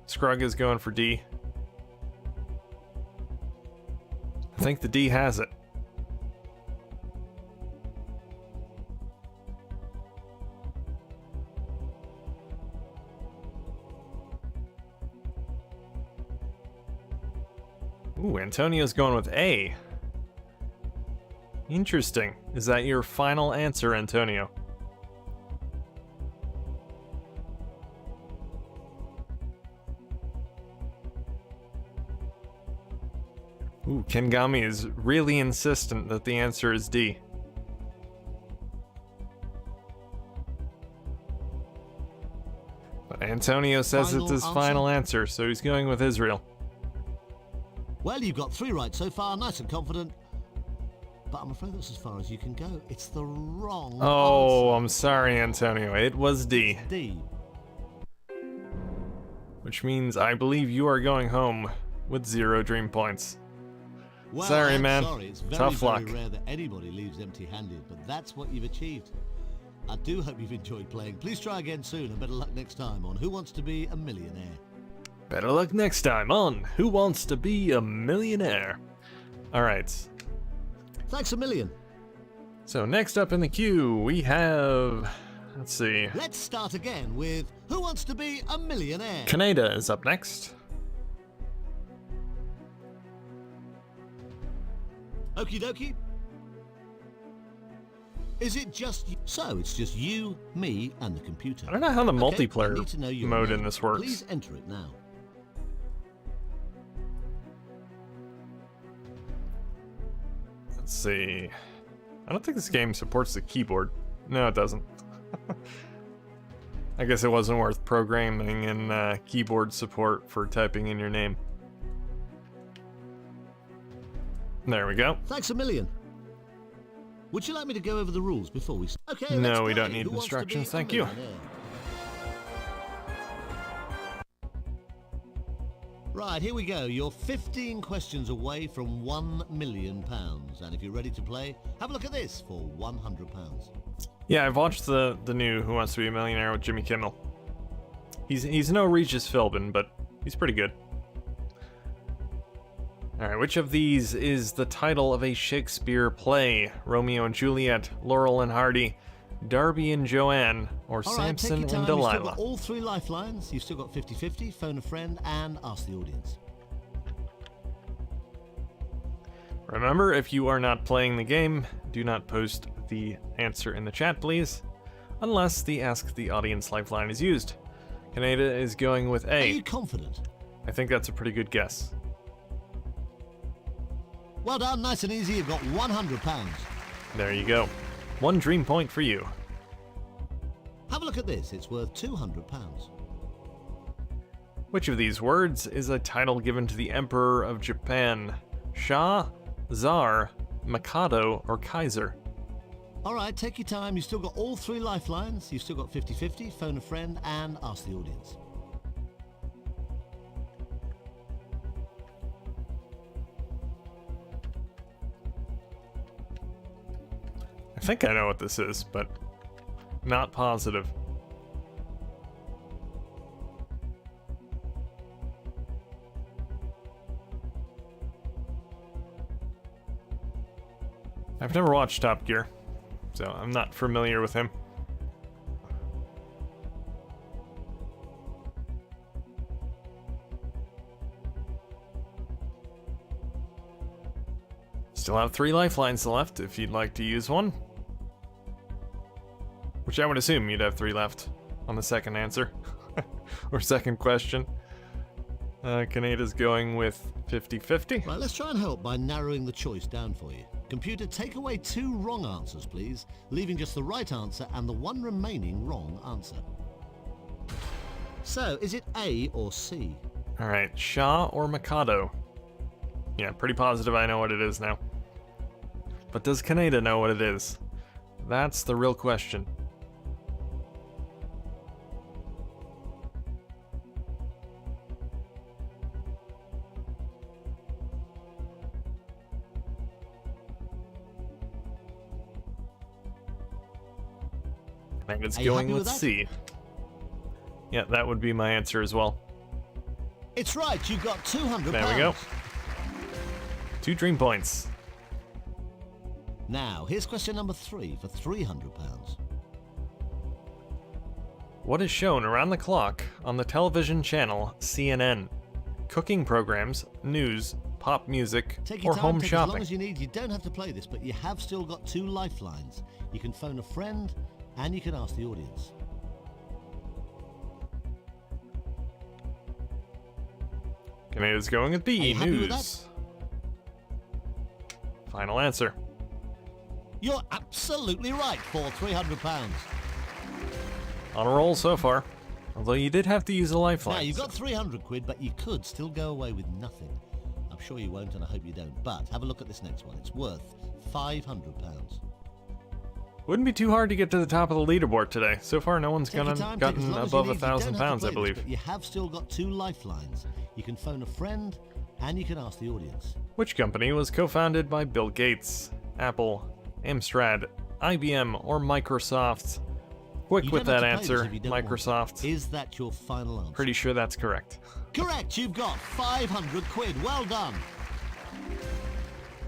Scrug is going for D. I think the D has it. Ooh, Antonio's going with A. Interesting. Is that your final answer, Antonio? Ooh, Kengami is really insistent that the answer is D. But Antonio says it's his final answer, so he's going with Israel. Well, you've got 3 right so far, nice and confident. But I'm afraid that's as far as you can go. It's the wrong Oh, answer. I'm sorry, Antonio. It was D. D. Which means I believe you are going home with 0 dream points. Well, Sorry, I'm man. Sorry. It's very, Tough luck. very rare that anybody leaves empty-handed, but that's what you've achieved. I do hope you've enjoyed playing. Please try again soon, and better luck next time on Who Wants to Be a Millionaire. Better luck next time on Who Wants to Be a Millionaire? Alright, Thanks a million. so next up in the queue we have, let's see, Let's start again with Who Wants to Be a Millionaire? Kaneda is up next. Okie dokie. Is it just you? So it's just you, me, and the computer. I don't know how the Okay, I multiplayer need to know your mode name. in this works. Please enter it now. Let's see, I don't think this game supports the keyboard. No, it doesn't. I guess it wasn't worth programming in keyboard support for typing in your name. There we go. Thanks a million. Would you like me to go over the rules before we... Okay, No, let's we play. don't need Who Wants to Be instructions, a thank you. Millionaire? Right, here we go. You're 15 questions away from £1 million. And if you're ready to play, have a look at this for £100. Yeah, I've watched the new Who Wants to Be a Millionaire with Jimmy Kimmel. He's no Regis Philbin, but he's pretty good. Alright, which of these is the title of a Shakespeare play? Romeo and Juliet, Laurel and Hardy, Darby and Joanne, or All right, Samson take your and time. You've still Delilah? got all three lifelines. You've still got 50-50, phone a friend, and ask the audience. Remember, if you are not playing the game, do not post the answer in the chat, please, unless the Ask the Audience lifeline is used. Canada is going with Are A. you confident? I think that's a pretty good guess. Well done, nice and easy. You've got £100. There you go. One dream point for you. Have a look at this. It's worth £200. Which of these words is a title given to the Emperor of Japan? Shah, Tsar, Mikado, or Kaiser? All right, take your time. You've still got all three lifelines. You've still got 50-50, phone a friend, and ask the audience. I think I know what this is, but not positive. I've never watched Top Gear, so I'm not familiar with him. Still have 3 lifelines left if you'd like to use one. Which I would assume you'd have 3 left on the second answer. Or second question. Canada's going with 50-50. Right, let's try and help by narrowing the choice down for you. Computer, take away 2 wrong answers, please, leaving just the right answer and the one remaining wrong answer. So, is it A or C? Alright, Shah or Mikado? Yeah, pretty positive I know what it is now. But does Canada know what it is? That's the real question. I think it's Are you going happy with with that? C. Yeah, that would be my answer as well. It's right, you've got £200. There we go. 2 dream points. Now, here's question number 3 for £300. What is shown around the clock on the television channel CNN? Cooking programs, news, pop music, Take your or time, home take as shopping? long as you need. You don't have to play this, but you have still got 2 lifelines. You can phone a friend, and you can ask the audience. Canada's going with Are B, you happy with news. Final answer. You're absolutely right for £300. On a roll so far. Although you did have to use a lifeline. Now, you've got 300 quid, but you could still go away with nothing. I'm sure you won't, and I hope you don't. But have a look at this next one. It's worth £500. Wouldn't be too hard to get to the top of the leaderboard today. So far, no one's Take your time, take as gotten long as above you need. You don't have to £1,000, I play this, believe. but you have still got 2 lifelines. You can phone a friend, and you can ask the audience. Which company was co-founded by Bill Gates? Apple, Amstrad, IBM, or Microsoft? Quick You with don't that have to play this answer, if you don't want to. Microsoft. Is that your final answer? Pretty sure that's correct. Correct, you've got 500 quid. Well done.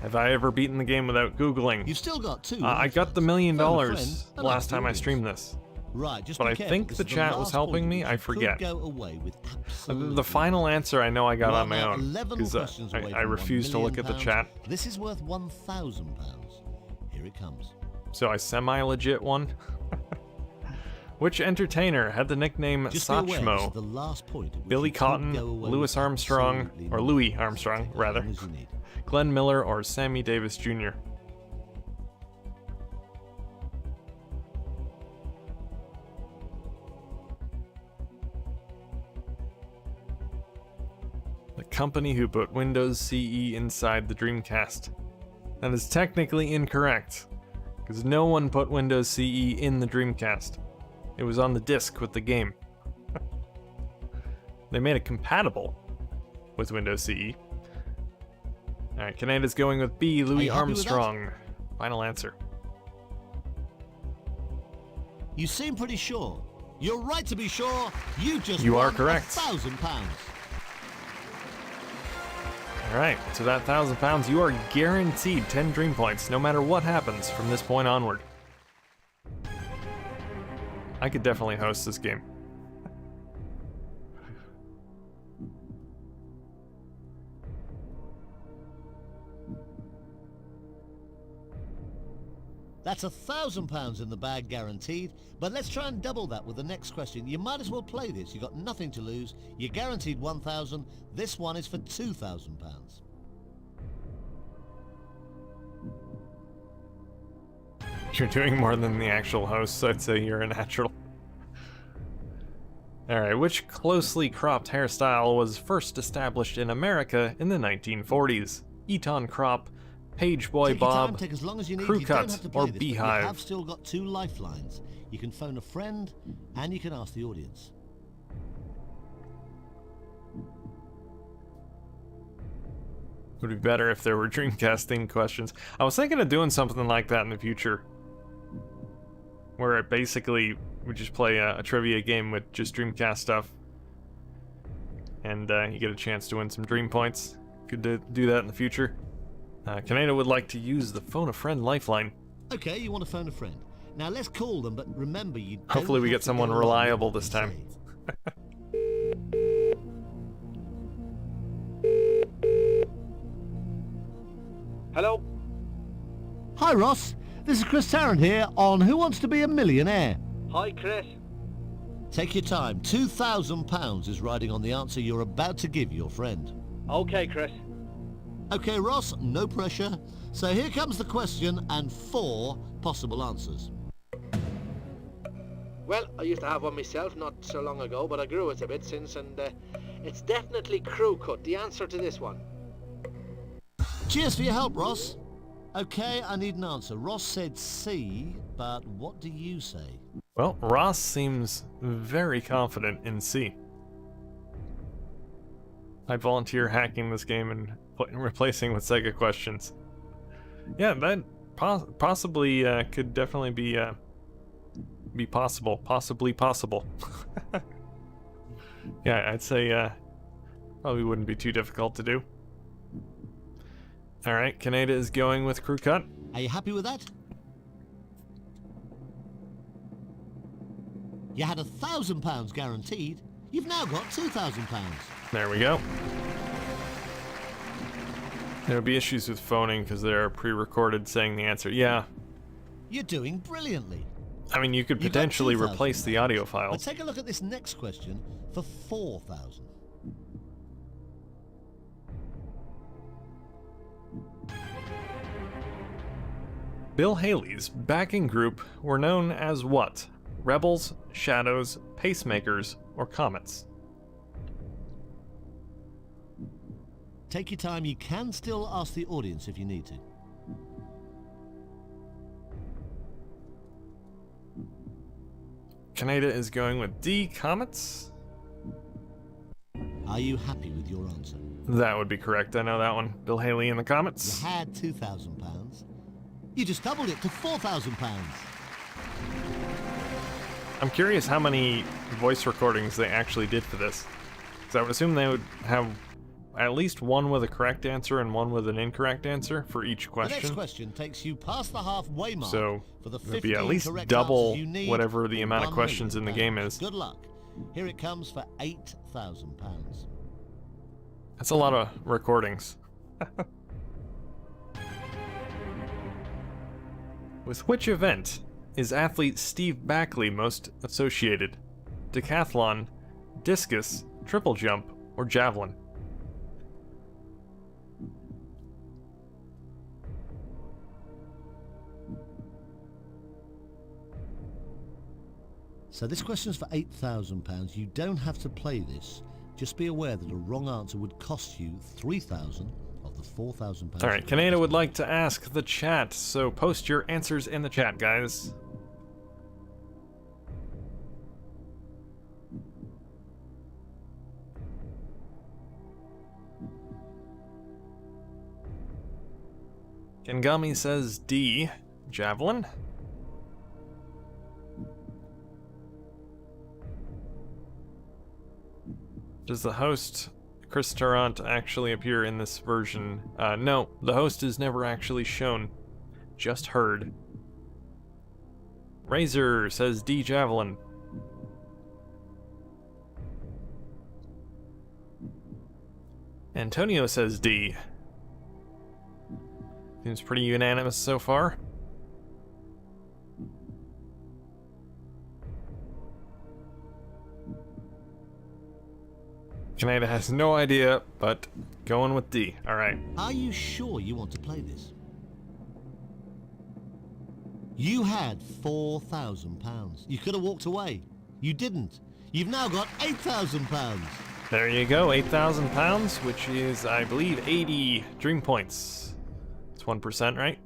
Have I ever beaten the game without Googling? You've still got 2 I got the $1 lifelines. million Phone a friend and last ask the time I audience. streamed this. Right, just But be I careful. think This the is the chat was last helping point me. which I you forget. Could go away with absolutely The final answer I know I got You on are my now own. 11 Because questions away I from refuse to £1 look at the million. chat. This is worth £1,000. Here it comes. So I semi-legit one. Which entertainer had the nickname Just be aware, this is Satchmo? the last point at which Billy you could Cotton, go away Louis with Armstrong, absolutely or nothing. Louis Armstrong, Take as rather. long as you need. Glenn Miller or Sammy Davis Jr.? The company who put Windows CE inside the Dreamcast. That is technically incorrect, because no one put Windows CE in the Dreamcast. It was on the disc with the game. They made it compatible, with Windows CE. Alright, Canada's going with B, Louis happy with that? Armstrong. Final answer. You seem pretty sure. You're right to be sure. You are won correct. £1,000. Alright, so that £1,000, you are guaranteed 10 dream points, no matter what happens from this point onward. I could definitely host this game. That's £1,000 in the bag guaranteed, but let's try and double that with the next question. You might as well play this. You've got nothing to lose. You're guaranteed 1,000. This one is for £2,000. You're doing more than the actual host, so I'd say you're a natural. Alright, which closely cropped hairstyle was first established in America in the 1940s? Eton crop, page boy Take your time, bob, take as long as you need. crew You don't cut, have to play or this, but beehive? You have still got 2 lifelines. You can phone a friend, and you can ask the audience. Would be better if there were Dreamcast themed questions. I was thinking of doing something like that in the future, where it basically we just play a trivia game with just Dreamcast stuff, and you get a chance to win some dream points. Could do that in the future. Canada would like to use the phone a friend lifeline. Okay, you want to phone a friend. Now let's call them, but remember you don't Hopefully we have get to someone go along reliable with what this they time. say. Hello? Hi Ross, this is Chris Tarrant here on Who Wants to Be a Millionaire? Hi, Chris. Take your time. £2,000 is riding on the answer you're about to give your friend. Okay, Chris. Okay, Ross, no pressure. So here comes the question and 4 possible answers. Well, I used to have one myself not so long ago, but I grew it a bit since, and it's definitely crew cut, the answer to this one. Cheers for your help, Ross. Okay, I need an answer. Ross said C, but what do you say? Well, Ross seems very confident in C. I'd volunteer hacking this game and replacing with Sega questions. Yeah, that possibly could definitely be possible. Possibly possible. Yeah, I'd say probably wouldn't be too difficult to do. Alright, Canada is going with crew cut. Are you happy with that? You had £1,000 guaranteed. You've now got £2,000. There we go. There'll be issues with phoning because they're pre-recorded saying the answer. Yeah, You're doing brilliantly. I mean you could You've got potentially £2,000. replace the audio But files. take a look at this next question for 4,000. Bill Haley's backing group were known as what? Rebels, Shadows, Pacemakers, or Comets? Take your time. You can still ask the audience if you need to. Canada is going with D, Comets. Are you happy with your answer? That would be correct. I know that one. Bill Haley and the You Comets. had £2,000. You just doubled it to £4,000. I'm curious how many voice recordings they actually did for this. Because I would assume they would have at least one with a correct answer and one with an incorrect answer for each The next question. question takes you past the halfway mark. So for the it'd be 15 at least correct double answers you need whatever the for amount of £1 questions in the million. game is. Good luck. Here it comes for £8,000. That's a lot of recordings. With which event is athlete Steve Backley most associated? Decathlon, discus, triple jump, or javelin? So this question's for £8,000. You don't have to play this. Just be aware that a wrong answer would cost you £3,000 of the £4,000. Alright, Canada would like to ask the chat, so post your answers in the chat, guys. Kengami says D. Javelin. Does the host, Chris Tarrant, actually appear in this version? No, the host is never actually shown. Just heard. Razer says D. Javelin. Antonio says D. Seems pretty unanimous so far. Kaneda has no idea, but going with D. Alright. Are you sure you want to play this? You had £4,000. You could have walked away. You didn't. You've now got £8,000. There you go, £8,000, which is, I believe, 80 dream points. It's 1%, right?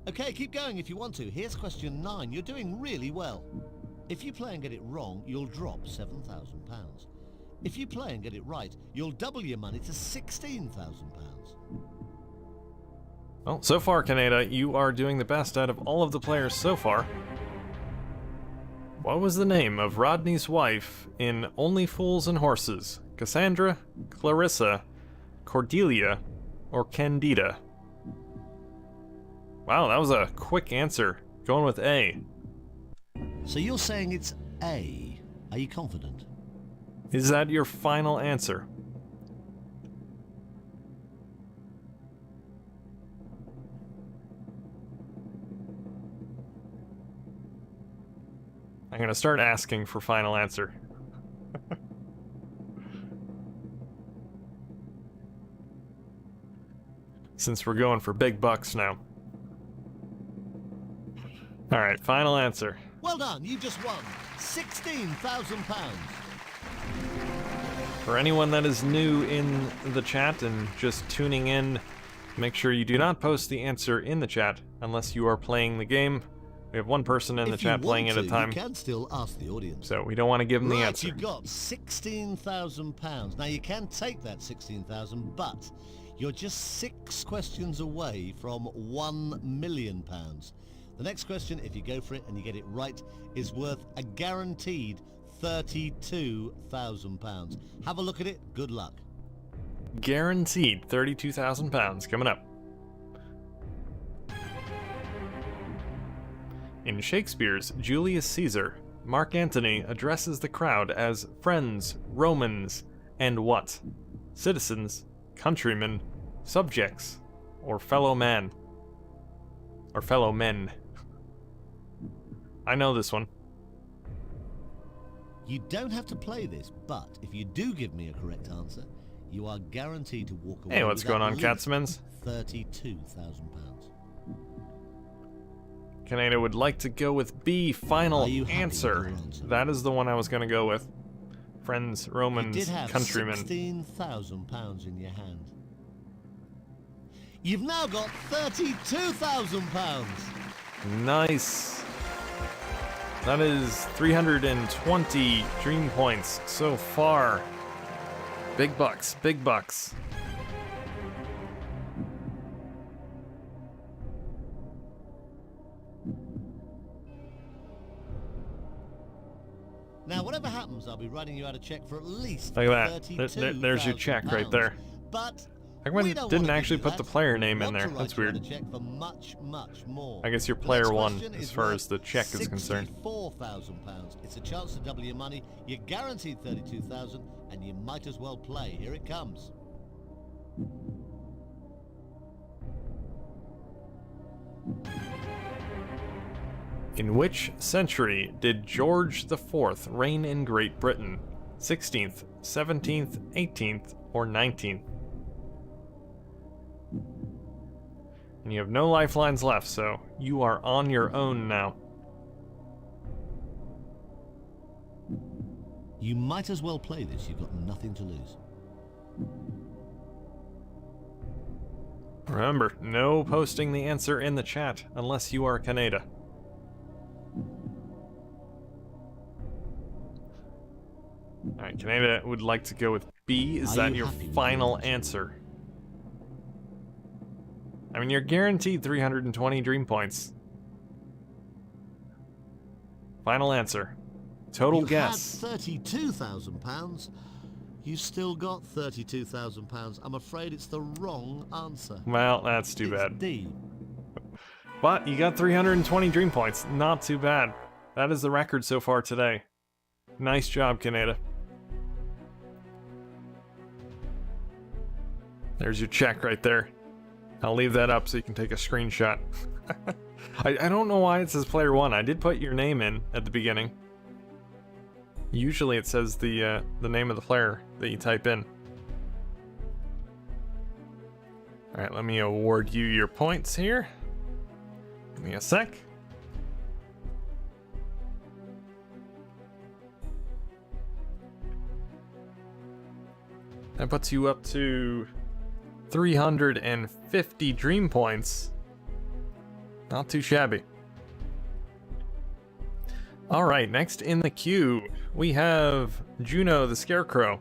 Okay, keep going if you want to. Here's question 9. You're doing really well. If you play and get it wrong, you'll drop £7,000. If you play and get it right, you'll double your money to £16,000. Well, so far, Kaneda, you are doing the best out of all of the players so far. What was the name of Rodney's wife in Only Fools and Horses? Cassandra, Clarissa, Cordelia, or Candida? Wow, that was a quick answer. Going with A. So you're saying it's A. Are you confident? Is that your final answer? I'm gonna start asking for final answer. Since we're going for big bucks now. Alright, final answer. Well done, you just won £16,000. For anyone that is new in the chat and just tuning in, make sure you do not post the answer in the chat unless you are playing the game. We have one person in the chat playing at a time. You can still ask the audience. So we don't want to give them the answer. You got £16,000. Now you can take that 16,000, but you're just 6 questions away from £1 million. The next question, if you go for it and you get it right, is worth a guaranteed £32,000. Have a look at it. Good luck. Guaranteed £32,000 coming up. In Shakespeare's Julius Caesar, Mark Antony addresses the crowd as friends, Romans, and what? Citizens, countrymen, subjects, or fellow man? Or fellow men. I know this one. You don't have to play this, but if you do give me a correct answer, you are guaranteed to walk away. Hey, what's with going on, at least Catsmans? £32,000. Kaneda would like to go with B, final Are you happy with answer. your answer? That is the one I was going to go with. Friends, You Romans, did have countrymen. £16,000 in your hand. You've now got £32,000. Nice. That is 320 dream points so far. Big bucks, big bucks. Now, whatever happens, I'll be writing you out a check for at least Look at that. £32,000. There's your check right there. But How come we it don't didn't wanna actually give you put the that. player name We in want there? to That's write you out weird. a check for much, much more. I guess you're The player next one question as is far worth as the check is concerned. £64,000. It's a chance to double your money. You're guaranteed £32,000, and you might as well play. Here it comes. In which century did George IV reign in Great Britain? 16th, 17th, 18th, or 19th? And you have no lifelines left, so you are on your own now. You might as well play this. You've got nothing to lose. Remember, no posting the answer in the chat unless you are Kaneda. Alright, Kaneda would like to go with B. Is Are that you your happy with final your answer? I mean, you're guaranteed 320 dream points. Final answer. Total guess. You had £32,000. You still got £32,000. I'm afraid it's the wrong answer. Well, that's too It's bad. D. But you got 320 dream points. Not too bad. That is the record so far today. Nice job, Kaneda. There's your check right there. I'll leave that up so you can take a screenshot. I don't know why it says player 1. I did put your name in at the beginning. Usually it says the name of the player that you type in. Alright, let me award you your points here. Give me a sec. That puts you up to 350 dream points. Not too shabby. Alright, next in the queue, we have Juno the Scarecrow.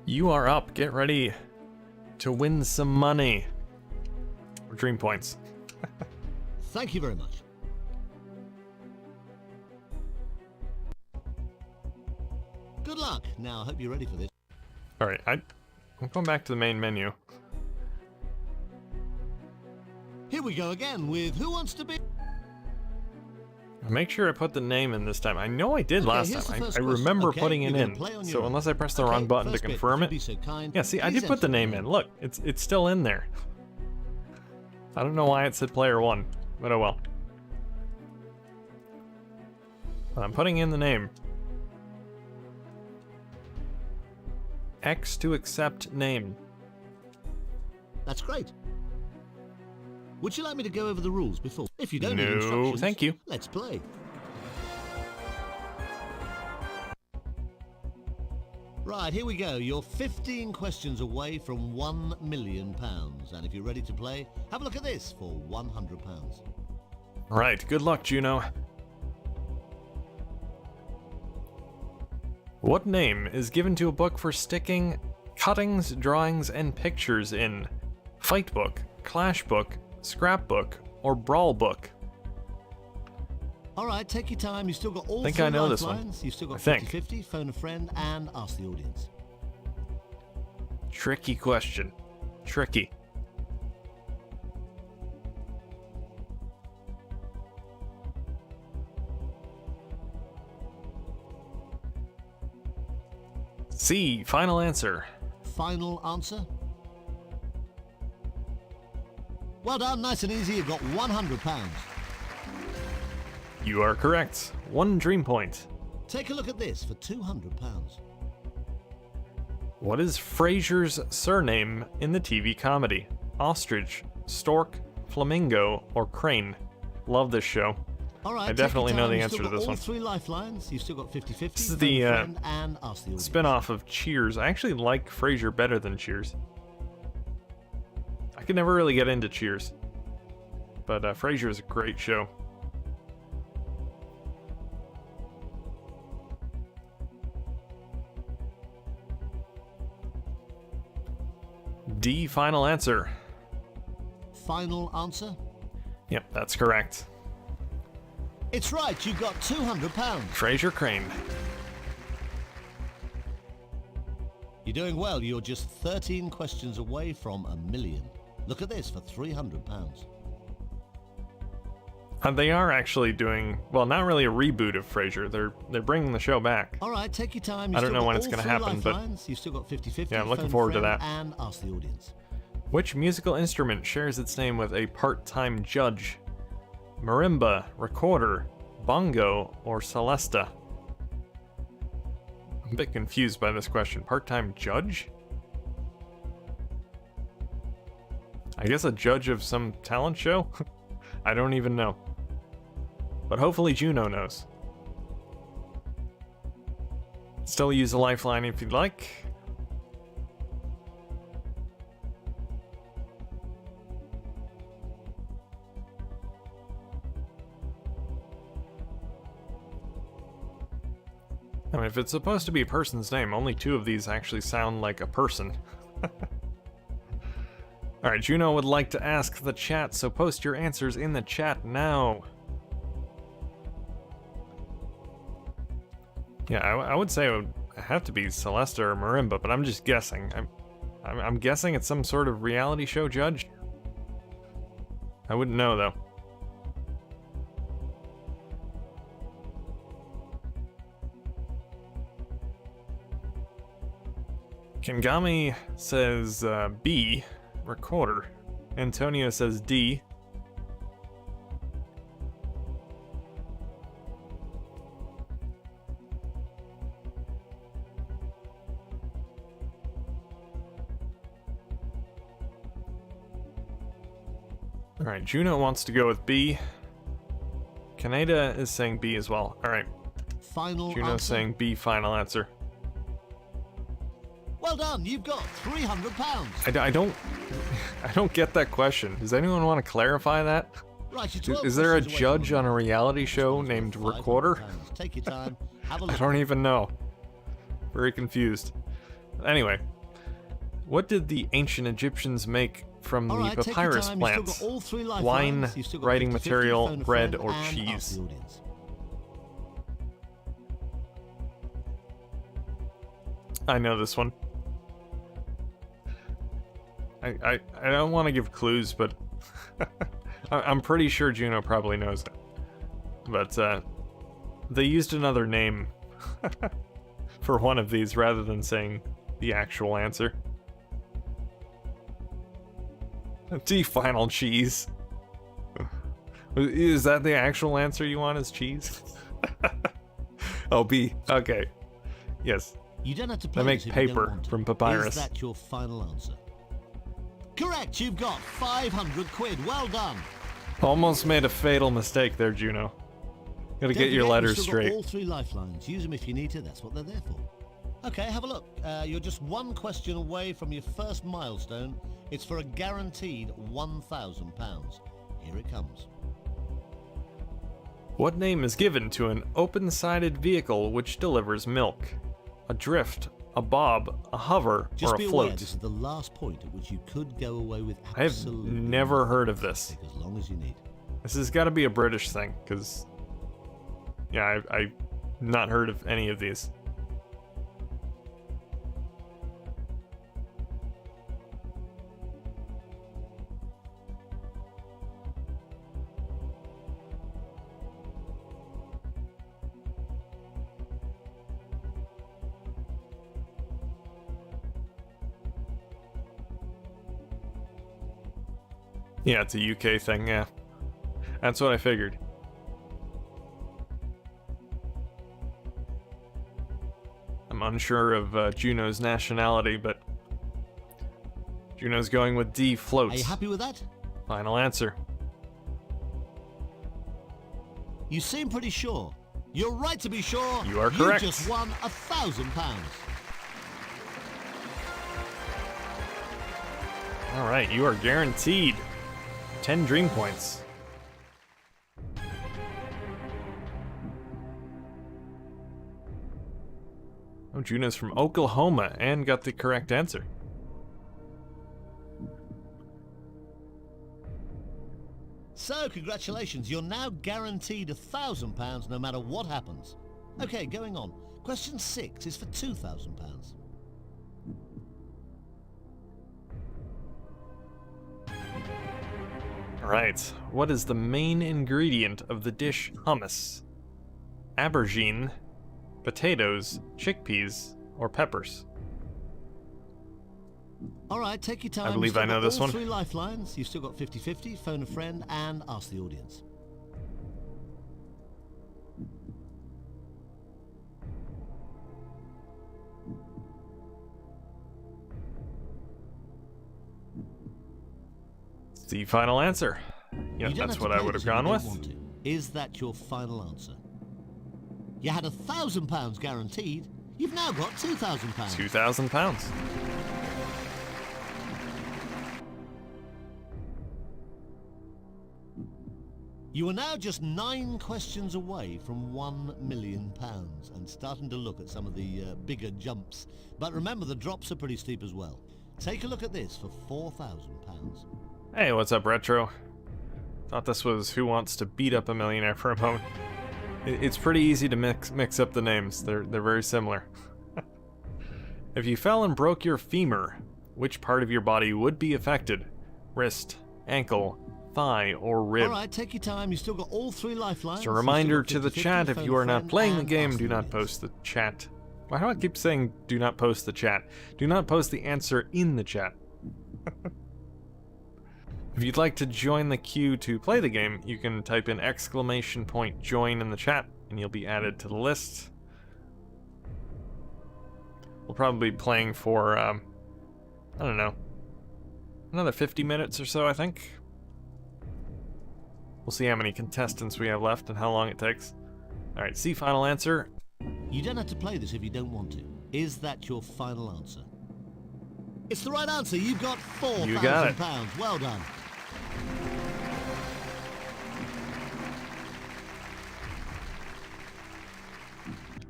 You are up. Get ready to win some money. Or dream points. Thank you very much. Good luck. Now, I hope you're ready for this. Alright, I'm going back to the main menu. Here we go again with Who Wants to Be... Make sure I put the name in this time. I know I did last here's the time. first I question. remember Okay, putting it you're gonna in. play on your So own. unless I press the Okay, wrong button to first bit, confirm would you it. be so kind? Yeah, see, I Please did put the enter name your in. Look, it's still in there. I don't know why it said player 1, but oh well. But I'm putting in the name. X to accept name. That's great. Would you like me to go over the rules before? If you don't need No, instructions, thank you. Let's play. Right, here we go. You're 15 questions away from £1 million. And if you're ready to play, have a look at this for £100. Right, good luck, Juno. What name is given to a book for sticking cuttings, drawings, and pictures in? Fight book, clash book, scrapbook, or brawl book? All right, take your time. You've still got all Think three I know this lifelines. one. You've still got I think. 50-50, phone a friend, and ask the audience. Tricky question. Tricky. C, final answer. Final answer? Well done, nice and easy. You've got £100. You are correct. 1 dream point. Take a look at this for £200. What is Frasier's surname in the TV comedy? Ostrich, stork, flamingo, or crane? Love this show. All right, I take your definitely know time. the You've answer still to got this all one. 3 lifelines. You've still got 50-50. This is phone the a friend and ask the audience. Spin-off of Cheers. I actually like Frasier better than Cheers. I could never really get into Cheers. But Frasier is a great show. D, final answer. Final answer? Yep, that's correct. It's right. You got £200. Frasier Crane. You're doing well. You're just 13 questions away from £1 million. Look at this for £300. They are actually doing, well, not really a reboot of Frasier. They're bringing the show back. All right, take your time. I don't know when it's going to happen, but you've still got 50-50. yeah, I'm looking phone a forward to friend that. And ask the audience. Which musical instrument shares its name with a part-time judge? Marimba, recorder, bongo, or celesta? I'm a bit confused by this question. Part-time judge? I guess a judge of some talent show? I don't even know. But hopefully Juno knows. Still use a lifeline if you'd like. I mean, if it's supposed to be a person's name, only 2 of these actually sound like a person. Alright, Juno would like to ask the chat, so post your answers in the chat now. Yeah, I would say it would have to be Celesta or Marimba, but I'm just guessing. I'm guessing it's some sort of reality show judge. I wouldn't know, though. Kengami says B, recorder. Antonio says D. Alright, Juno wants to go with B. Kaneda is saying B as well. Alright. Final Juno's answer. saying B, final answer. Well done, you've got £300. I don't get that question. Does anyone want to clarify that? Right, you're 12 Is there a questions away judge from on a reality show £1,000. named Recorder? £500. Take your time, have a I look. don't even know. Very confused. Anyway, what did the ancient Egyptians make from All the right, take your papyrus time. You've still plants? got all three lifelines. Wine, You've still got writing 50-50, material, phone a bread, friend, or and ask cheese? the audience. I know this one. I don't want to give clues, but I'm pretty sure Juno probably knows it. But they used another name for one of these rather than saying the actual answer. D, final cheese. Is that the actual answer you want, is cheese? Oh, B. Okay. Yes. You don't have to play They make this if you don't paper want to. from papyrus. Is that your final answer? Correct, you've got 500 quid. Well done. Almost made a fatal mistake there, Juno. Gotta get your letters You've still got straight. all three lifelines. Use them if you need to. That's what they're there for. Okay, have a look. You're just one question away from your first milestone. It's for a guaranteed £1,000. Here it comes. What name is given to an open-sided vehicle which delivers milk? A drift, a bob, a hover, Just or a be aware, float? this is the last point at which you could go away with I have absolutely never nothing. heard of this. Take as long as you need. This has got to be a British thing, because... Yeah, I've not heard of any of these. Yeah, it's a UK thing, yeah. That's what I figured. I'm unsure of Juno's nationality, but Juno's going with D, floats. Are you happy with that? Final answer. You seem pretty sure. You're right to be sure. You are correct. You just won £1,000. All right, you are guaranteed 10 dream points. Oh, Juno's from Oklahoma and got the correct answer. So, congratulations. You're now guaranteed £1,000 no matter what happens. Okay, going on. Question 6 is for £2,000. Right, what is the main ingredient of the dish hummus? Aubergine, potatoes, chickpeas, or peppers? All right, take your time. I believe You've still I know got this all one. three lifelines. You've still got 50-50, phone a friend, and ask the audience. It's the final answer. Yeah, You don't that's have what to I play would this have if you gone don't with. want to. Is that your final answer? You had £1,000 guaranteed. You've now got £2,000. £2,000. You are now just 9 questions away from £1 million and starting to look at some of the bigger jumps. But remember, the drops are pretty steep as well. Take a look at this for £4,000. Hey, what's up, Retro? Thought this was Who Wants to Beat Up a Millionaire for a moment. It's pretty easy to mix up the names. They're very similar. If you fell and broke your femur, which part of your body would be affected? Wrist, ankle, thigh, or rib? Alright, take your time. You still got all 3 lifelines. It's a reminder to the chat, if you are not playing the game, do not post the chat. Why do I keep saying do not post the chat? Do not post the answer in the chat. If you'd like to join the queue to play the game, you can type in !join in the chat, and you'll be added to the list. We'll probably be playing for, I don't know, another 50 minutes or so, I think. We'll see how many contestants we have left and how long it takes. Alright, see final answer. You don't have to play this if you don't want to. Is that your final answer? It's the right answer. You've got £4,000. Well done.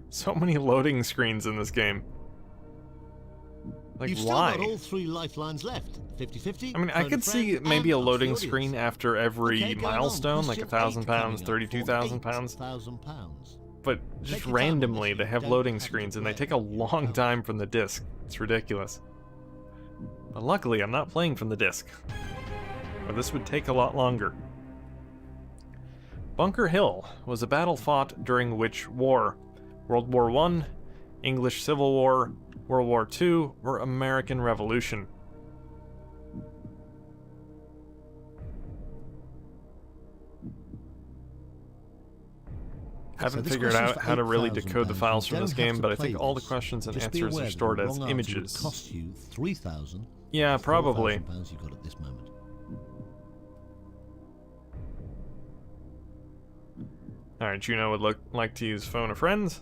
So many loading screens in this game. Like, You've still why? got all 3 lifelines left. 50-50. I mean, I could see maybe a loading screen after every milestone, like £1,000, £32,000. £1,000. But just randomly, they have loading screens, and they take a long time from the disc. It's ridiculous. But luckily, I'm not playing from the disc. Or this would take a lot longer. Bunker Hill was a battle fought during which war? World War I, English Civil War, World War II, or American Revolution? Haven't figured out how to really decode the files from this game, but I think all the questions and answers are stored as images. Cost you £3,000. Yeah, probably. You got at this moment. Alright, Juno would like to use phone a friend.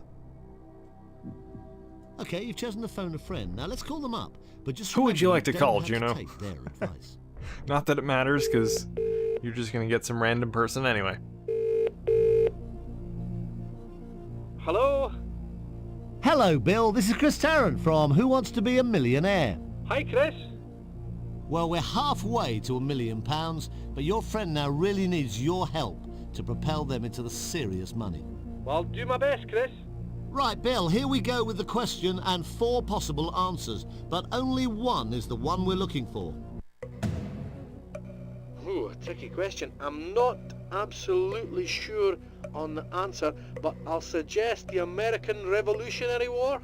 Okay, you've chosen to phone a friend. Now let's call them up. But just Who would you like to don't call, have Juno? take their advice. Not that it matters, because you're just gonna get some random person anyway. Hello? Hello, Bill. This is Chris Tarrant from Who Wants to Be a Millionaire? Hi, Chris. Well, we're halfway to £1 million, but your friend now really needs your help to propel them into the serious money. Well, I'll do my best, Chris. Right, Bill, here we go with the question and 4 possible answers, but only one is the one we're looking for. Ooh, a tricky question. I'm not absolutely sure on the answer, but I'll suggest the American Revolutionary War.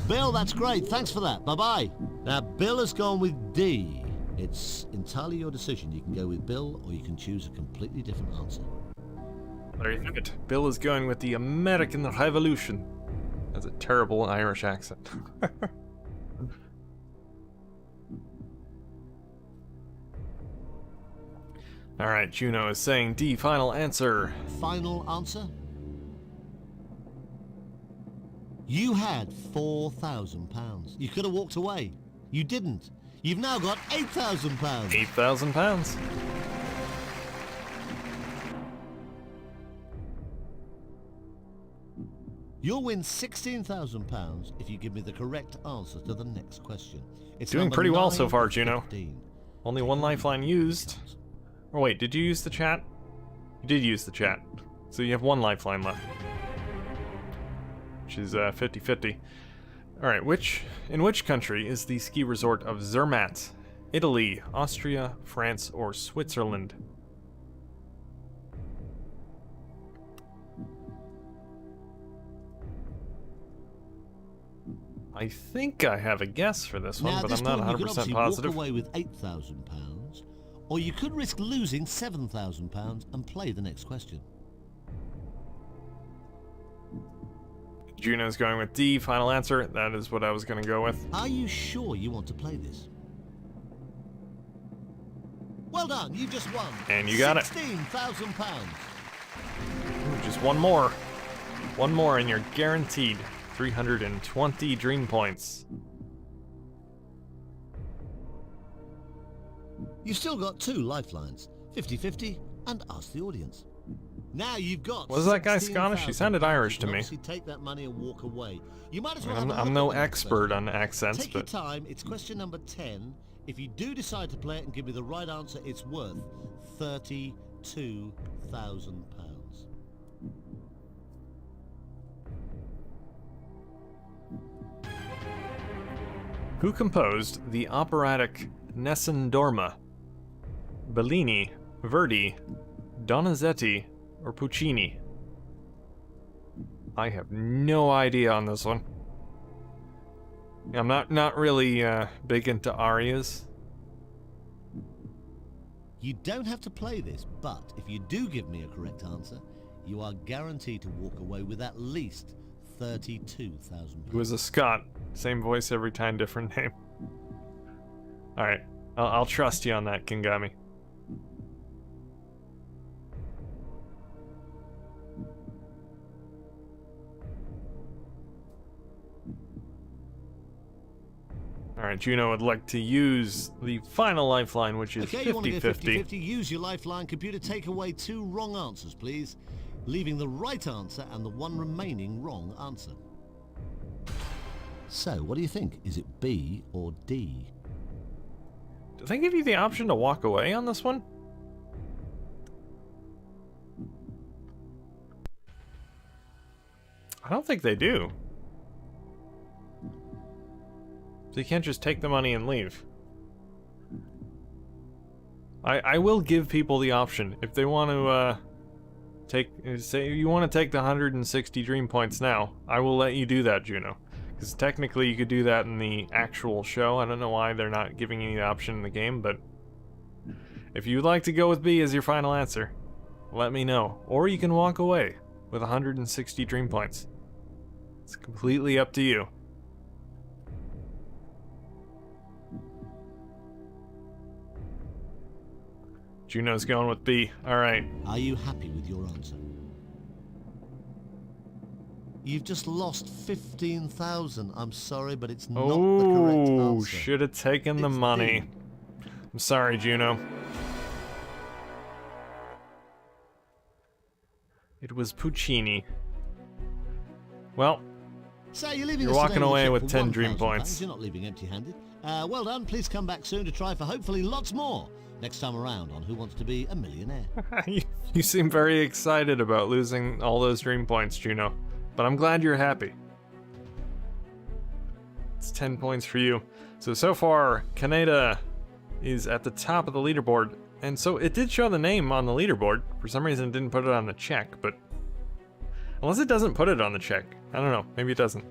Bill, that's great. Thanks for that. Bye-bye. Now, Bill has gone with D. It's entirely your decision. You can go with Bill, or you can choose a completely different answer. There you have it. Bill is going with the American Revolution. That's a terrible Irish accent. Alright, Juno is saying D, final answer. Final answer? You had £4,000. You could have walked away. You didn't. You've now got £8,000. £8,000. You'll win £16,000 if you give me the correct answer to the next question. It's Doing number pretty well 9 so far, of Juno. 15. Only one lifeline used. Oh wait, did you use the chat? You did use the chat. So you have one lifeline left. Which is 50-50. Alright, in which country is the ski resort of Zermatt? Italy, Austria, France, or Switzerland? I think I have a guess for this one, Now, but at I'm this not point, you could 100% obviously positive. walk away with £8,000, or you could risk losing £7,000 and play the next question. Juno's going with D, final answer. That is what I was going to go with. Are you sure you want to play this? Well done, you just won. And you got it. £16,000. Just one more. One more and you're guaranteed 320 dream points. You've still got 2 lifelines, 50-50 and Ask the Audience. Now you've got. Was that guy Scottish? He sounded Irish to me. Obviously take that money and walk away. You might as well. I'm no expert on accents, Take but your time. It's question number 10. If you do decide to play it and give me the right answer, it's worth £32,000. who composed the operatic Nessun Dorma? Bellini, Verdi, Donizetti, or Puccini? I have no idea on this one. I'm not really big into arias. You don't have to play this, but if you do give me a correct answer, you are guaranteed to walk away with at least £32,000. He was a Scot. Same voice every time, different name. Alright, I'll trust you on that, Kengami. Alright, Juno would like to use the final lifeline, which is Okay, you want to go 50-50. 50-50. Use your lifeline. Computer, take away 2 wrong answers, please. Leaving the right answer and the one remaining wrong answer. So, what do you think? Is it B or D? Do they give you the option to walk away on this one? I don't think they do. So you can't just take the money and leave. I will give people the option. If they want to, say you want to take the 160 dream points now, I will let you do that, Juno. Because technically you could do that in the actual show. I don't know why they're not giving you the option in the game, but if you'd like to go with B as your final answer, let me know. Or you can walk away with 160 dream points. It's completely up to you. Juno's going with B. Alright. Are you happy with your answer? You've just lost 15,000. I'm sorry, but it's not the correct Oh, answer. should have taken the It's money. D. I'm sorry, Juno. It was Puccini. Well, So you're leaving You're us walking today away a cheque with for 10 dream £1,000. points. You're not leaving empty-handed. Well done. Please come back soon to try for hopefully lots more next time around on Who Wants to Be a Millionaire. you seem very excited about losing all those dream points, Juno. But I'm glad you're happy. It's 10 points for you. So far, Kaneda is at the top of the leaderboard. And so it did show the name on the leaderboard. For some reason it didn't put it on the check, but... Unless it doesn't put it on the check. I don't know. Maybe it doesn't.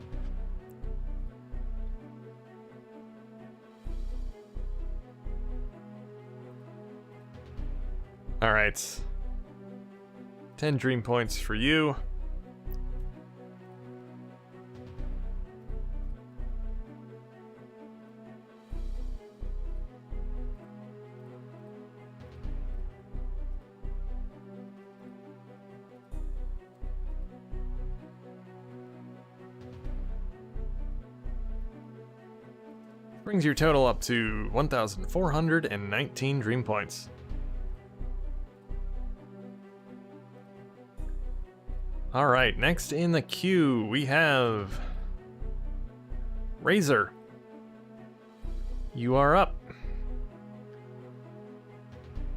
Alright. 10 dream points for you. Brings your total up to 1,419 dream points. Alright, next in the queue we have Razer. You are up.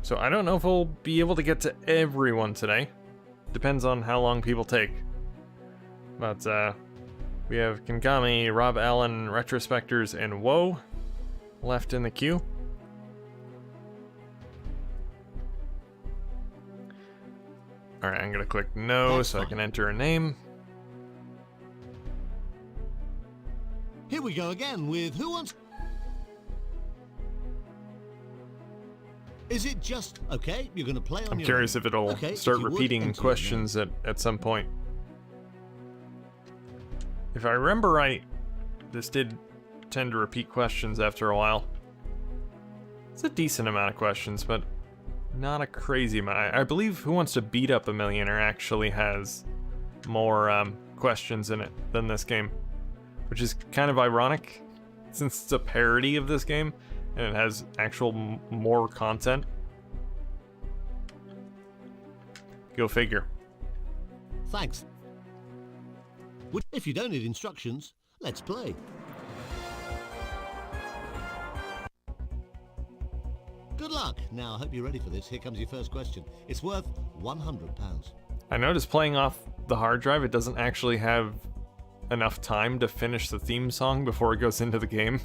So I don't know if we'll be able to get to everyone today. Depends on how long people take. But we have Kengami, Rob Allen, Retrospectors, and Woe left in the queue. Alright, I'm gonna click no so I can enter a name. Here we go again with Who Wants... Is it just... Okay, you're going to play on I'm your curious own. if it'll Okay, start if you would, repeating enter your questions at some point. If I remember right, this did tend to repeat questions after a while. It's a decent amount of questions, but not a crazy amount. I believe Who Wants to Beat Up a Millionaire actually has more questions in it than this game, which is kind of ironic since it's a parody of this game and it has actual more content. Go figure. Thanks. If you don't need instructions, let's play. Good luck. Now, I hope you're ready for this. Here comes your first question. It's worth £100. I noticed playing off the hard drive, it doesn't actually have enough time to finish the theme song before it goes into the game,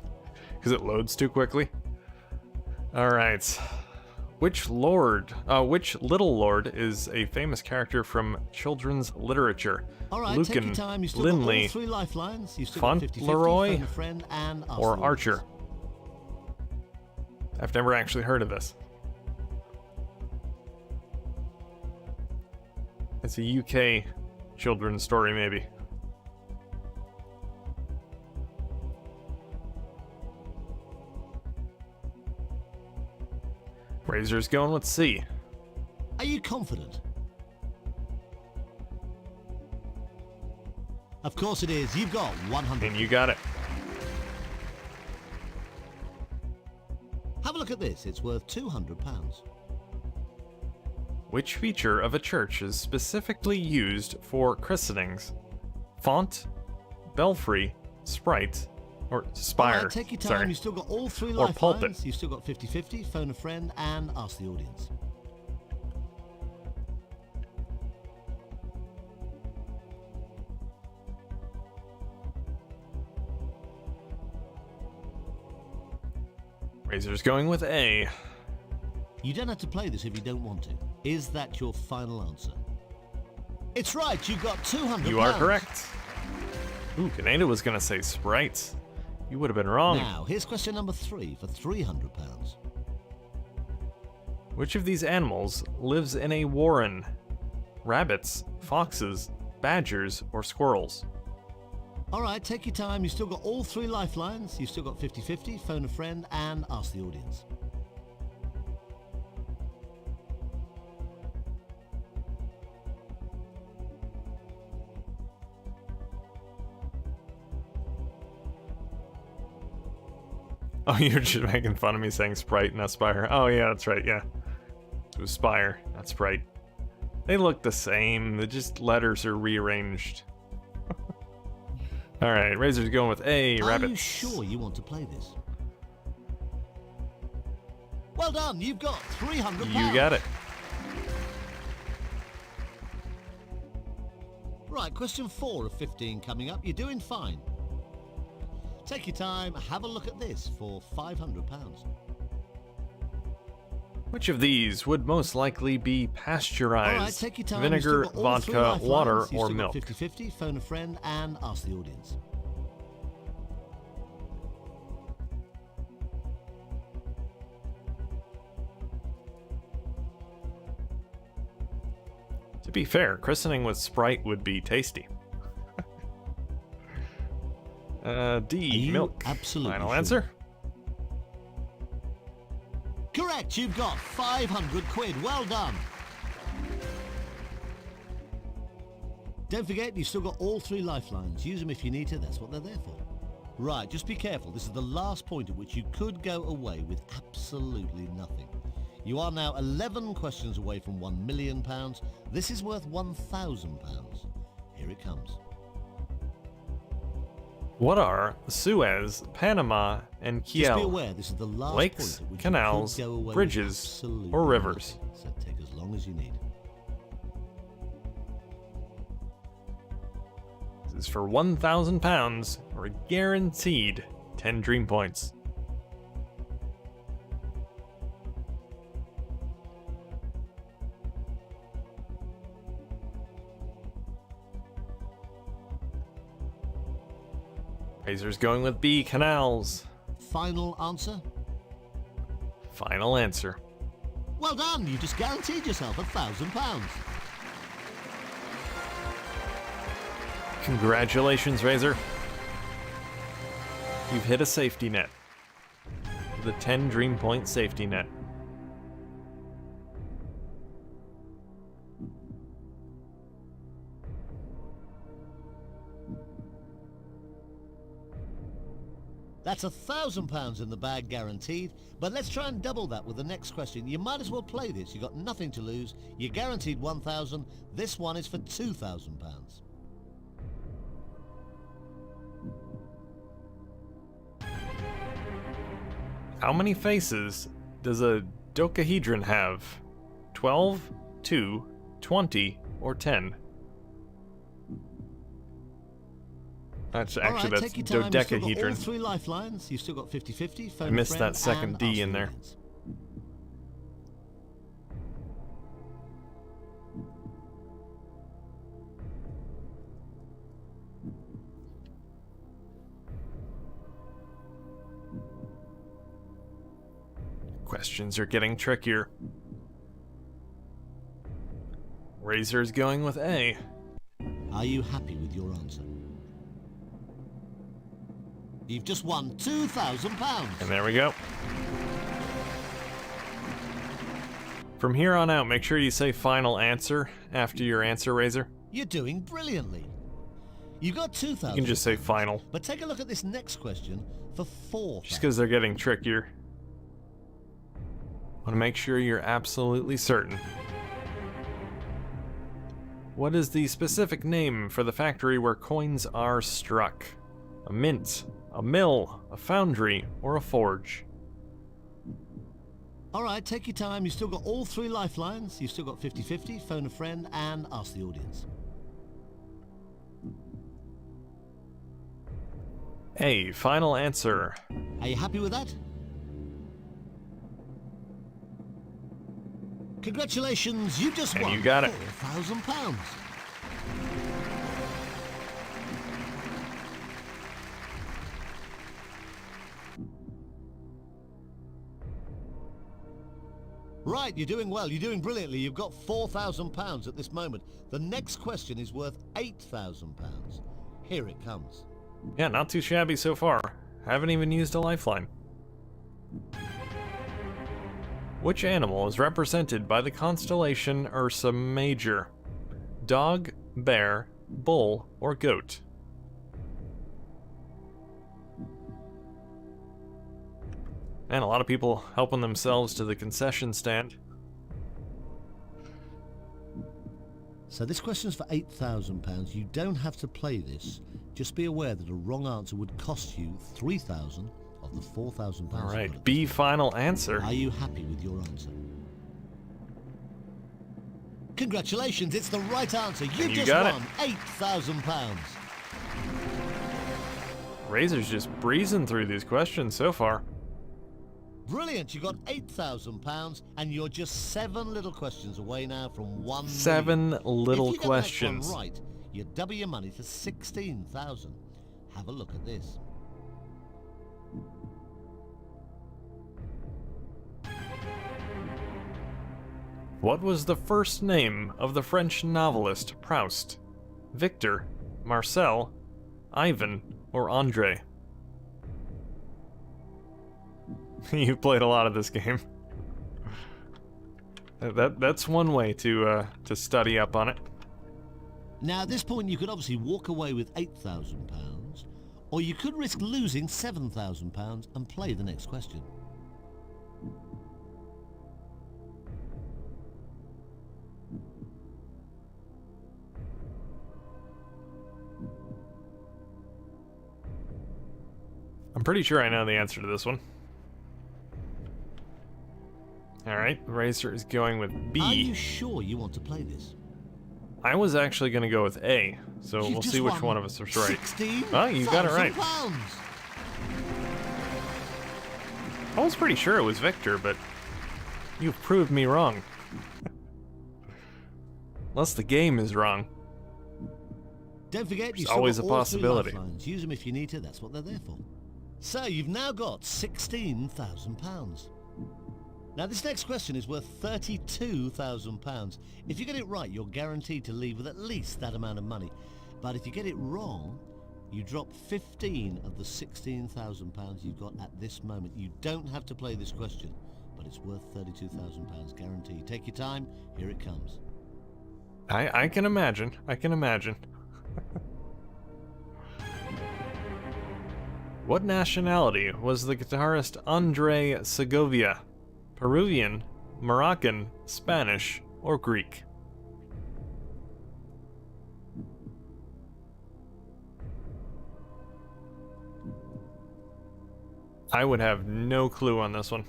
because it loads too quickly. Alright. Which little lord is a famous character from children's literature? All right, take your time. You still got all 3 lifelines. You still got 50-50, Fauntleroy, phone a friend, and ask or the Archer? audience. I've never actually heard of this. It's a UK children's story, maybe. Razer's going with C. Are you confident? Of course it is. You've got 100. And you got it. Have a look at this. It's worth £200. Which feature of a church is specifically used for christenings? Font, belfry, sprite, or spire. All right, take your time. Sorry. You've still got all 3 Or pulpit. lifelines. You've still got 50-50, phone a friend, and ask the audience. Razer's going with A. You don't have to play this if you don't want to. Is that your final answer? It's right. You got £200. You are correct. Ooh, Kaneda was gonna say sprite. You would have been wrong. Now, here's question number 3 for £300. Which of these animals lives in a warren? Rabbits, foxes, badgers, or squirrels? All right, take your time. You've still got all 3 lifelines. You've still got 50-50, phone a friend, and ask the audience. Oh, you're just making fun of me saying Sprite, not Spire. Oh, yeah, that's right, yeah. It was Spire, not Sprite. They look the same, the just letters are rearranged. Alright, Razer's going with A, rabbits. Are you sure you want to play this? Well done, you've got £300. You got it. Right, question 4 of 15 coming up. You're doing fine. Take your time, have a look at this for £500. Which of these would most likely be pasteurized? All right, take your time. Vinegar, You've still got all 3 vodka, lifelines. water, You've or still milk? got 50-50, phone a friend, and ask the audience. To be fair, christening with Sprite would be tasty. D, you milk. absolutely Final sure? answer? Correct, you've got £500. Well done. Don't forget, you've still got all 3 lifelines. Use them if you need to, that's what they're there for. Right, just be careful. This is the last point at which you could go away with absolutely nothing. You are now 11 questions away from £1 million. This is worth £1,000. Here it comes. What are Suez, Panama, and Just be Kiel? aware, this is the last Lakes, point at which canals, you could go away bridges, with absolutely or rivers? nothing. So take as long as you need. This is for £1,000 or a guaranteed 10 dream points. Razer's going with B, canals. Final answer? Final answer. Well done, you just guaranteed yourself £1,000. Congratulations, Razer. You've hit a safety net. The 10 dream point safety net. That's £1,000 in the bag guaranteed, but let's try and double that with the next question. You might as well play this. You've got nothing to lose. You're guaranteed £1,000. This one is for £2,000. How many faces does a dodecahedron have? 12, 2, 20, or 10? Actually, Alright, that's take your time. You've still got dodecahedron. all 3 lifelines. You've still got 50-50. Phone I a missed friend, that second and D ask in the there. audience. Questions are getting trickier. Razer's going with A. Are you happy with your answer? You've just won £2,000. And there we go. From here on out, make sure you say final answer after your answer, Razer. You're doing brilliantly. You got 2,000. You can just say final, But take a look at this next question for 4,000. just because they're getting trickier. Want to make sure you're absolutely certain. What is the specific name for the factory where coins are struck? A mint, a mill, a foundry, or a forge? All right, take your time. You've still got all 3 lifelines. You've still got 50-50, phone a friend, and ask the audience. A, final answer. Are you happy with that? Congratulations, you just And won you got it. £4,000. Right, you're doing well. You're doing brilliantly. You've got £4,000 at this moment. The next question is worth £8,000. Here it comes. Yeah, not too shabby so far. Haven't even used a lifeline. Which animal is represented by the constellation Ursa Major? Dog, bear, bull, or goat? And a lot of people helping themselves to the concession stand. So this question's for £8,000. You don't have to play this. Just be aware that a wrong answer would cost you $3,000 of the £4,000. All right, B, final answer. Are you happy with your answer? Congratulations, it's the right answer. You You just got it. won £8,000. Razer's just breezing through these questions so far. Brilliant, you got £8,000 and you're just 7 little questions away now from 1 million. 7 little If you get questions. that one right, you double your money to 16,000. Have a look at this. What was the first name of the French novelist Proust? Victor, Marcel, Ivan, or Andre? You've played a lot of this game. That's one way to study up on it. Now at this point you could obviously walk away with £8,000, or you could risk losing £7,000 and play the next question. I'm pretty sure I know the answer to this one. Alright, Razer is going with B. Are you sure you want to play this? I was actually going to go with A, so You've we'll just see which won one of us is right. £16,000. Oh, you got it right. I was pretty sure it was Victor, but you've proved me wrong. Unless the game is wrong. Don't forget, There's you've still always got a all 3 possibility. lifelines. Use them if you need to, that's what they're there for. So you've now got £16,000. Now this next question is worth £32,000. If you get it right, you're guaranteed to leave with at least that amount of money. But if you get it wrong, you drop 15 of the £16,000 you've got at this moment. You don't have to play this question, but it's worth £32,000 guaranteed. Take your time, here it comes. I can imagine. I can imagine. What nationality was the guitarist Andre Segovia? Peruvian, Moroccan, Spanish, or Greek? I would have no clue on this one.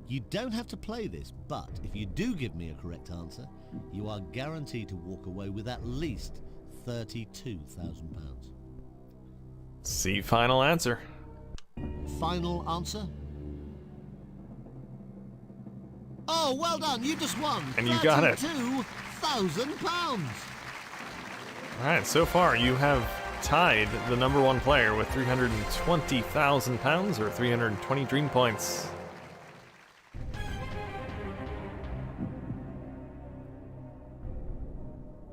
You don't have to play this, but if you do give me a correct answer, you are guaranteed to walk away with at least £32,000. See final answer. Final answer? Oh, well done! You just won! And you got it. £32,000! Alright, so far you have tied the number one player with £320,000 or 320 dream points.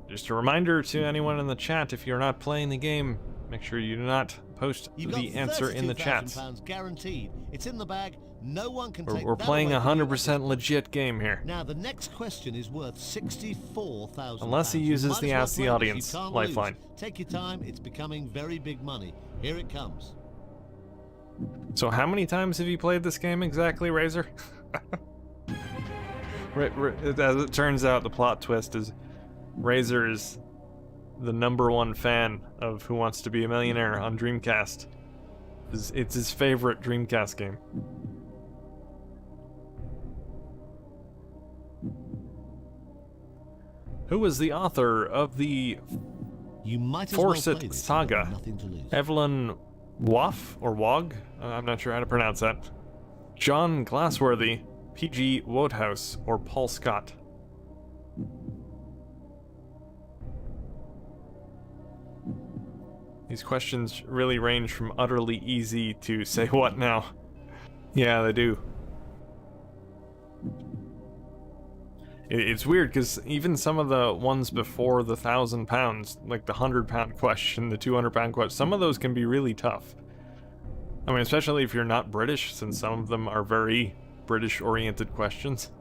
Just a reminder to anyone in the chat, if you're not playing the game, make sure you do not post You've the got answer in the chat. £32,000 guaranteed. It's in the bag. No one can take We're that playing away a from you. 100% legit game here. Now, the next question is worth £64,000. Unless he uses You might the as well Ask the play this. Audience You can't lifeline. lose. Take your time. It's becoming very big money. Here it comes. So how many times have you played this game exactly, Razer? As it turns out, the plot twist is Razer is the number one fan of Who Wants to Be a Millionaire on Dreamcast. It's his favorite Dreamcast game. Who was the author of the You might as well play Forsyth this. You've got Saga? Nothing to lose. Evelyn Waugh or Wog? I'm not sure how to pronounce that. John Glassworthy, P.G. Wodehouse, or Paul Scott? These questions really range from utterly easy to say what now? Yeah, they do. It's weird because even some of the ones before the £1,000, like the £100 question, the £200 question, some of those can be really tough. I mean, especially if you're not British, since some of them are very British-oriented questions.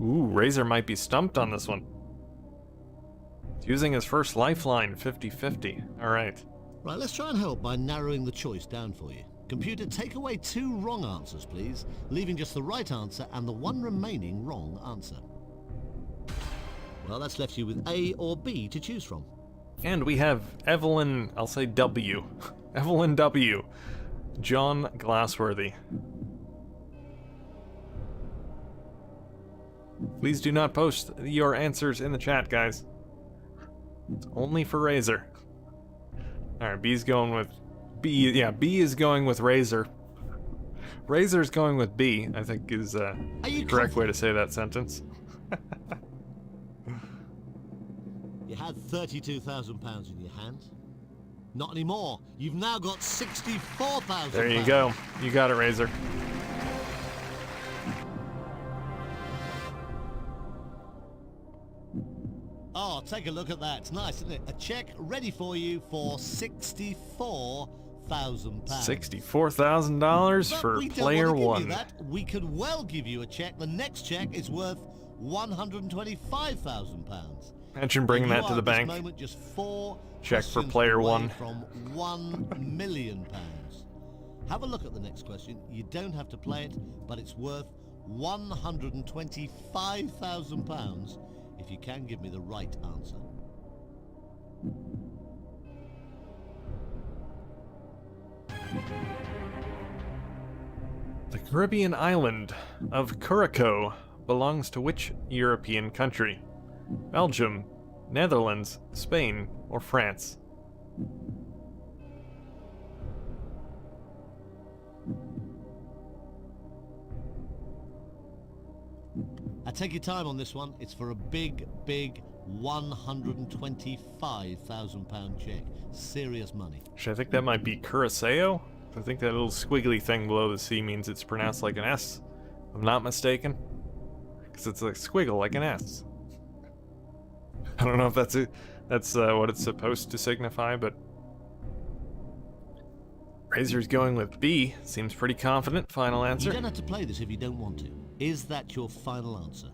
Ooh, Razer might be stumped on this one. He's using his first lifeline, 50-50. Alright. Right, let's try and help by narrowing the choice down for you. Computer, take away 2 wrong answers, please, leaving just the right answer and the one remaining wrong answer. Well, that's left you with A or B to choose from. And we have Evelyn, I'll say W. Evelyn W. John Glassworthy. Please do not post your answers in the chat, guys. It's only for Razer. Alright, B's going with B. Yeah, B is going with Razer. Razer's going with B, I think is the correct way to say that sentence. You had £32,000 in your hand. Not anymore. You've now got £64,000. There you go. You got it, Razer. Oh, take a look at that. It's nice, isn't it? A check ready for you for £64,000. $64,000 But for we don't player want to give you one. that. We could well give you a check. The next check is worth £125,000. Imagine bringing that to the bank. At this moment, just 4 Check for questions player away one. from £1 million. Have a look at the next question. You don't have to play it, but it's worth £125,000 if you can give me the right answer. The Caribbean island of Curacao belongs to which European country? Belgium, Netherlands, Spain, or France? Take your time on this one. It's for a big, big £125,000 check. Serious money. Actually, I think that might be Curacao. I think that little squiggly thing below the C means it's pronounced like an S. If I'm not mistaken. Because it's a squiggle like an S. I don't know if that's it. That's what it's supposed to signify, but Razer's going with B. Seems pretty confident. Final You answer. don't have to play this if you don't want to. Is that your final answer?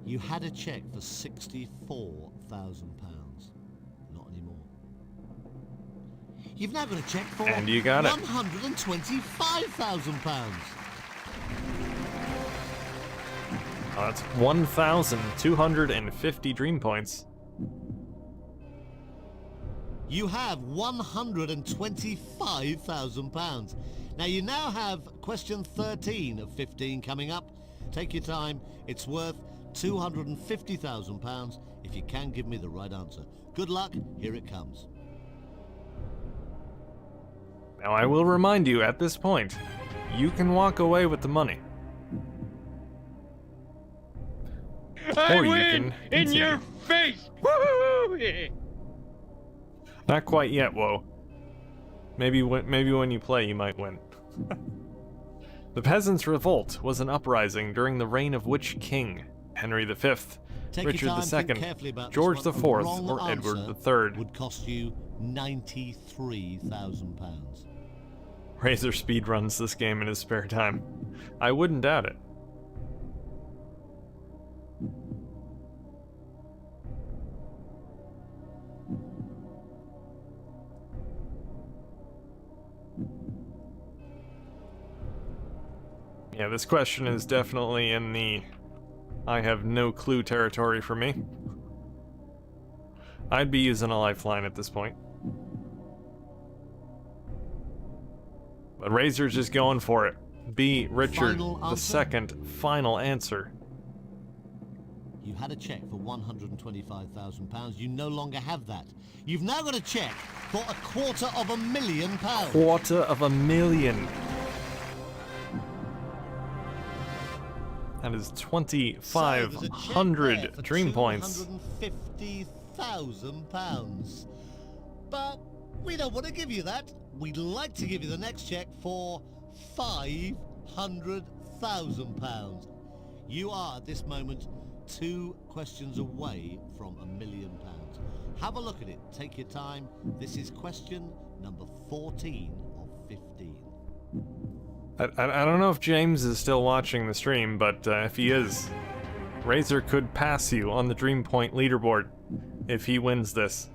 You had a check for £64,000. Not anymore. You've now got a cheque for And you got it. £125,000. That's 1,250 dream points. You have £125,000. Now you now have question 13 of 15 coming up. Take your time. It's worth £250,000 if you can give me the right answer. Good luck. Here it comes. Now I will remind you at this point, you can walk away with the money. I Or you win can in continue. your face! Woo! Not quite yet, whoa. Maybe when you play, you might win. The Peasants' Revolt was an uprising during the reign of which king? Henry V, Take Richard your time, think II, carefully about this George one. IV, A wrong or Edward answer III? would cost you £93,000. Razer speedruns this game in his spare time. I wouldn't doubt it. Yeah, this question is definitely in the I have no clue territory for me. I'd be using a lifeline at this point. But Razer's just going for it. B. Richard Final the answer? second. Final answer. You had a cheque for £125,000. You no longer have that. You've now got a cheque for £250,000. £250,000. That is 2,500 dream points. £250,000. But we don't want to give you that. We'd like to give you the next cheque for £500,000. You are at this moment 2 questions away from £1 million. Have a look at it. Take your time. This is question number 14 of 15. I don't know if James is still watching the stream, but if he is, Razer could pass you on the Dream Point leaderboard if he wins this.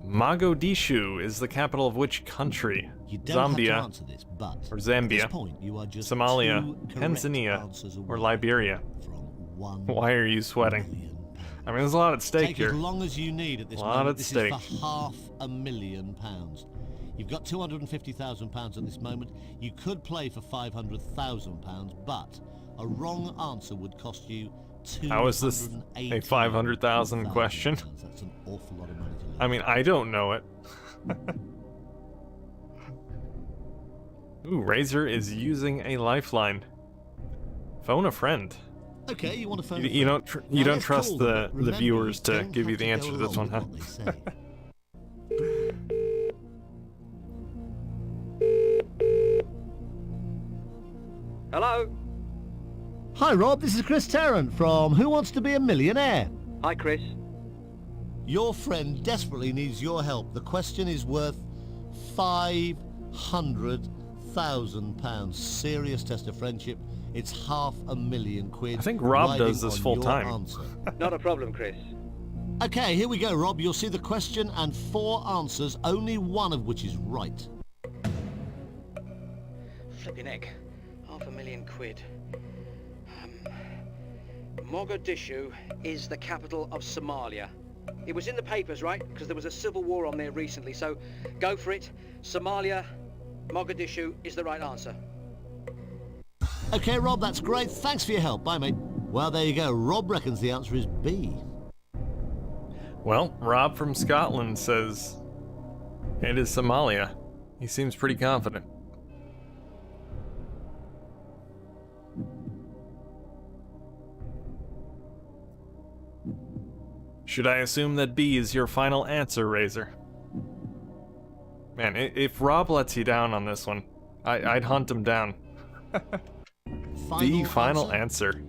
Mogadishu is the capital of which country? You don't have to Zambia, answer this, but or at Zambia, this point, you are just Somalia, 2 correct Tanzania, answers or away Liberia. from £1 Why are you sweating? million. I mean, there's a lot at stake Take here. as long as you need at this Lot moment. at This stake. is for £500,000. You've got £250,000 at this moment. You could play for £500,000, but a wrong answer would cost you How is this a 500,000 question? That's an awful lot of money to lose. I mean, I don't know it. Ooh, Razer is using a lifeline. Phone a friend. Okay, you want to phone? You don't Now let's trust call the them, but remember, viewers you to don't give you have the to answer go to this along one, huh? with what they say. Hello? Hi Rob, this is Chris Tarrant from Who Wants to Be a Millionaire? Hi, Chris. Your friend desperately needs your help. The question is worth £500,000. Serious test of friendship. It's £500,000. I think Rob riding does this on full your time. answer. Not a problem, Chris. Okay, here we go, Rob. You'll see the question and 4 answers, only one of which is right. Flipping heck. £500,000. Mogadishu is the capital of Somalia. It was in the papers, right? Because there was a civil war on there recently, so go for it. Somalia, Mogadishu is the right answer. Okay, Rob, that's great. Thanks for your help. Bye, mate. Well, there you go. Rob reckons the answer is B. Well, Rob from Scotland says it is Somalia. He seems pretty confident. Should I assume that B is your final answer, Razer? Man, if Rob lets you down on this one, I'd hunt him down. The final answer.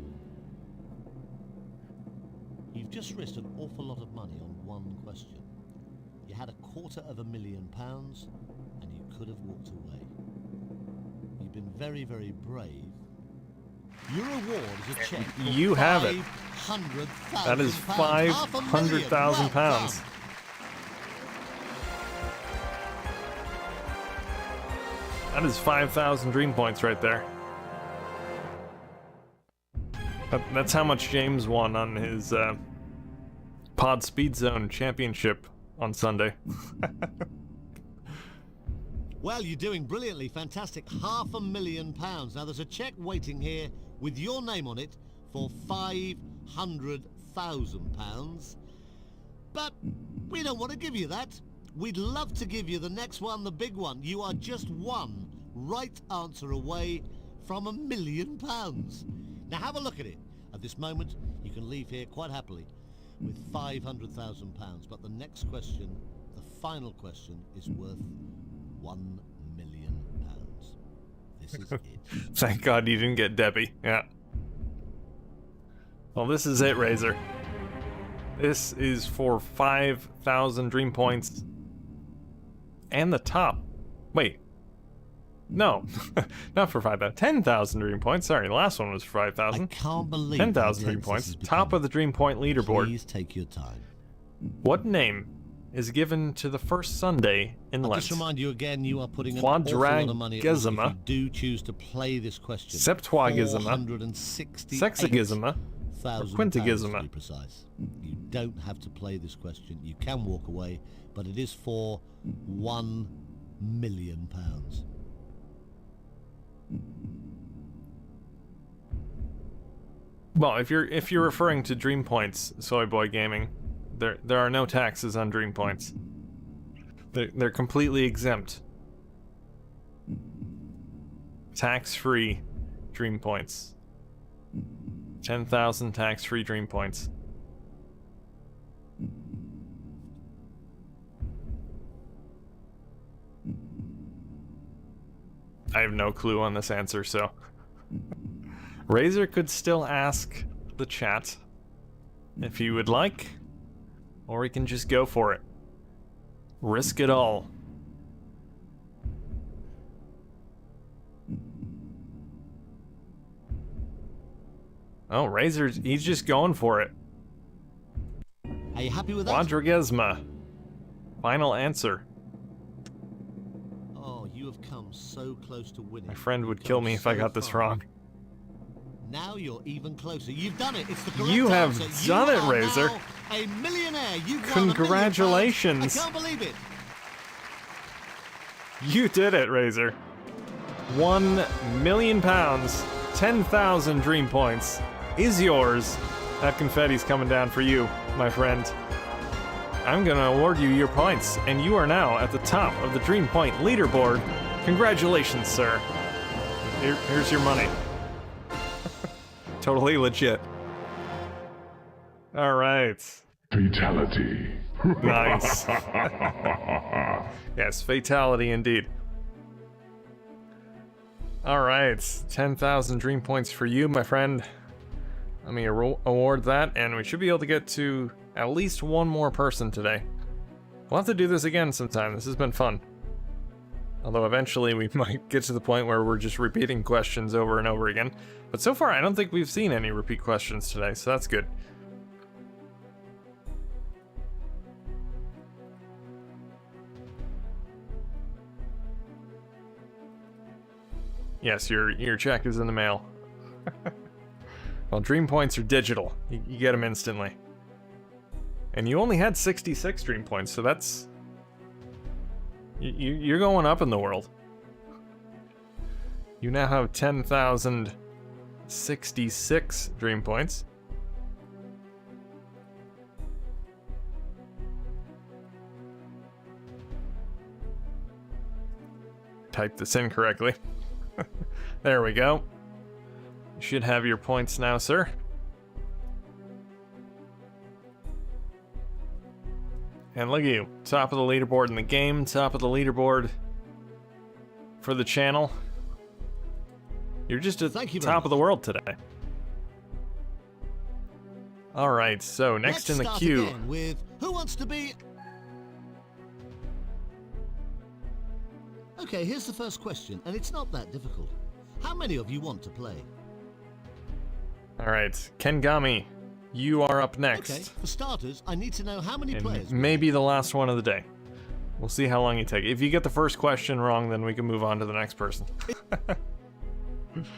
You've just risked an awful lot of money on one question. You had £250,000 and you could have walked away. You've been very, very brave. Your reward is a cheque. for You have it. 5 500,000. That is £500,000. Well That is 5,000 dream points right there. That's how much James won on his Pod Speed Zone Championship on Sunday. Well, you're doing brilliantly. Fantastic. £500,000. Now, there's a cheque waiting here with your name on it for £500,000. But we don't want to give you that. We'd love to give you the next one, the big one. You are just one right answer away from £1 million. Now, have a look at it. At this moment, you can leave here quite happily with £500,000. But the next question, the final question, is worth £1 million. This is it. Thank God you didn't get Debbie. Yeah. Well, this is it, Razer. This is for 5,000 dream points. And the top. Wait. No. Not for 5,000. 10,000 dream points. Sorry, the last one was for 5,000. I can't believe 10,000 dream points. Top of the dream point leaderboard. Please take your time. What name is given to the first Sunday in I'll Lent? just remind you again, you are putting an awful lot of money at risk if Quadragesima. you do choose to play this question. Septuagesima. £468,000 Sexagesima. Quintagesima. to be precise. You don't have to play this question. You can walk away, but it is for £1 million. Well, if you're referring to Dream Points, Soy Boy Gaming, there are no taxes on Dream Points. They're completely exempt. Tax-free Dream Points. 10,000 tax-free Dream Points. I have no clue on this answer, so Razer could still ask the chat if he would like, or he can just go for it. Risk it all. Oh, Razer's, he's just going for it. Are you happy with that? Quadragesima. Final answer. Oh, you have come so close to winning. My friend would You've kill gone me if I so got this far. wrong. Now you're even closer. You've done it. It's the correct You have answer. done it, You are Razer. now a millionaire. You've won £1 million. Congratulations. I can't believe it. You did it, Razer. £1 million, 10,000 dream points is yours. That confetti's coming down for you, my friend. I'm gonna award you your points, and you are now at the top of the Dream Point leaderboard. Congratulations, sir. Here's your money. Totally legit. All right. Fatality. Nice. Yes, fatality indeed. All right, 10,000 dream points for you, my friend. Let me award that, and we should be able to get to at least one more person today. We'll have to do this again sometime. This has been fun. Although eventually we might get to the point where we're just repeating questions over and over again. But so far, I don't think we've seen any repeat questions today, so that's good. Yes, your check is in the mail. Well, dream points are digital. You get them instantly. And you only had 66 dream points, so that's... You're going up in the world. You now have 10,066 dream points. Typed this in correctly. There we go. You should have your points now, sir. And look at you, top of the leaderboard in the game, top of the leaderboard for the channel. You're just at the top of the world today. All right, so next in the queue. Let's start again with who wants to be... Okay, here's the first question, and it's not that difficult. How many of you want to play? All right, Kengami You are up next. Okay, for starters, I need to know how many And players... maybe the last one of the day. We'll see how long you take. If you get the first question wrong, then we can move on to the next person.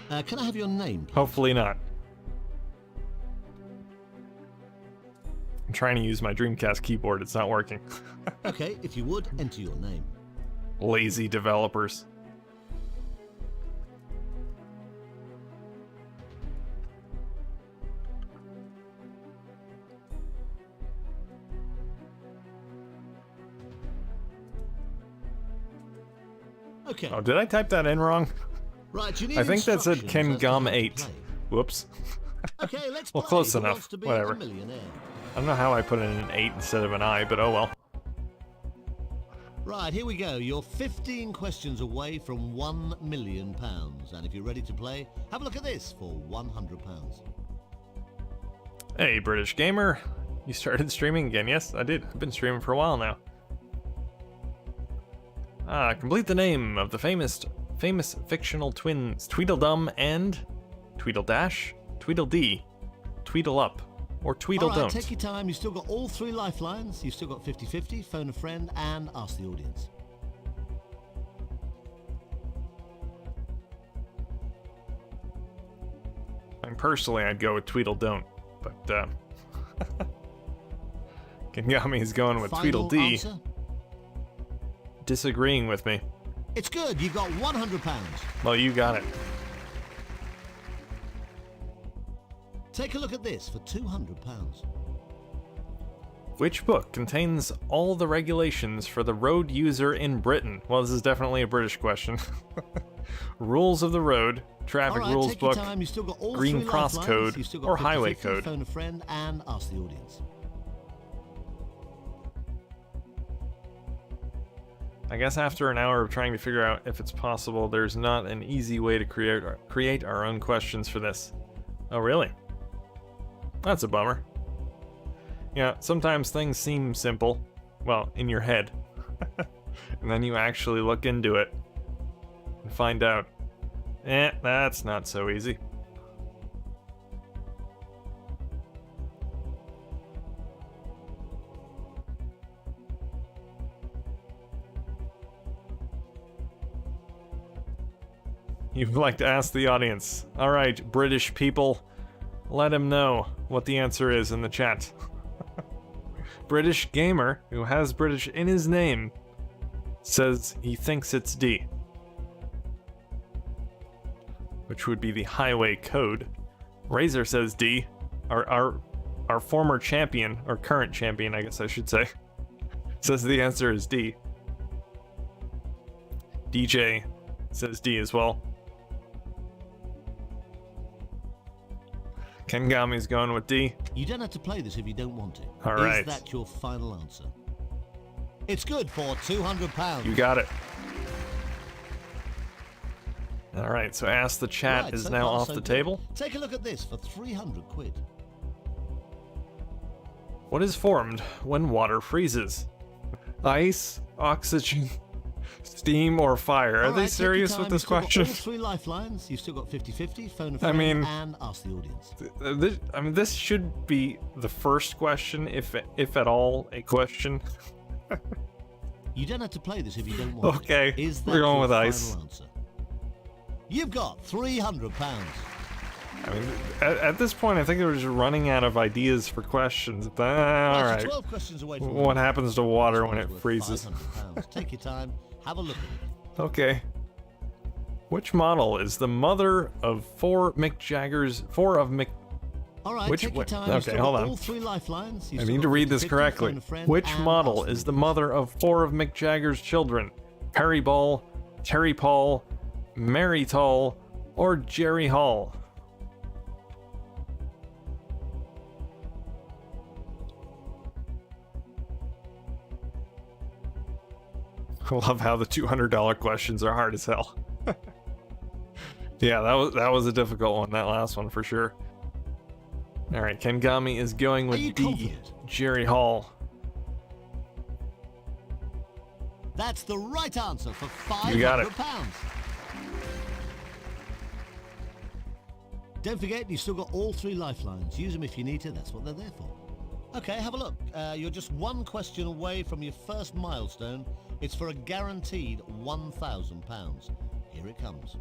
Can I have your name, please? Hopefully not. I'm trying to use my Dreamcast keyboard. It's not working. Okay, if you would, enter your name. Lazy developers. Okay. Oh, did I type that in wrong? Right, you need I think that said instructions as to how Kengami to 8. play. Whoops. Okay, let's Well, play. close Who enough. wants to be Whatever. a millionaire? I don't know how I put in an 8 instead of an I, but oh well. Right, here we go. You're 15 questions away from £1 million. And if you're ready to play, have a look at this for £100. Hey, British gamer. You started streaming again? Yes, I did. I've been streaming for a while now. Complete the name of the famous fictional twins Tweedledum and Tweedledash, Tweedledee, Tweedlup, or All right, Tweedledon't. take your time. You've still got all 3 lifelines. You've still got 50-50, phone a friend, and ask the audience. And personally, I'd go with Tweedledon't, but Kengami is going with Final Tweedledee, answer? disagreeing with me. It's good. You got £100. Well, you got it. Take a look at this for £200. Which book contains all the regulations for the road user in Britain? Well, this is definitely a British question. Rules of the Road, Traffic All right, Rules take your Book, time. You've still got all Green 3 Cross lifelines. Code, You've still got or 50-50, Highway Code. Phone a friend and ask the audience. I guess after an hour of trying to figure out if it's possible, there's not an easy way to create our own questions for this. Oh, really? That's a bummer. Yeah, sometimes things seem simple. Well, in your head. And then you actually look into it and find out, that's not so easy. You'd like to ask the audience. All right, British people, let him know what the answer is in the chat. British gamer, who has British in his name, says he thinks it's D, which would be the highway code. Razer says D. Our former champion, or current champion, I guess I should say, says the answer is D. DJ says D as well. Kengami's going with D. You don't have to play this if you don't want to. All right. Is that your final answer? It's good for £200. You got it. All right, so Ask the Chat Right, is so now far, off so the good. table. Take a look at this for 300 quid. What is formed when water freezes? Ice, oxygen, steam, or fire? Are All they right, take your serious time. with this You've still got question? all 3 lifelines. You've still got 50-50, phone a I friend, mean- and ask the audience. This should be the first question, if at all a question. You don't have to play this if you don't want Okay, to. Is that we're going your with final ice. answer? You've got £300. I mean, at this point, I think we're just running out of ideas for questions. All Right, right. you're 12 questions away from What happens to water when it worth freezes? £500. Take your time. Have a look at it. Okay. Which model is the mother of four of Mick Jagger's? All right, Which take your wait, time. okay, You've still hold got on. all 3 lifelines. You've I still need got to read this 50-50, correctly. phone a friend, Which and model ask the is the audience. mother of four of Mick Jagger's children? Perry Ball, Terry Paul, Mary Tall, or Jerry Hall? I love how the $200 questions are hard as hell. Yeah, that was a difficult one, that last one for sure. All right, Kengami is going with you D, confident? Jerry Hall. That's the right answer for £500. You got it. Don't forget, you've still got all 3 lifelines. Use them if you need to. That's what they're there for. Okay, have a look. You're just 1 question away from your first milestone. It's for a guaranteed £1,000. Here it comes.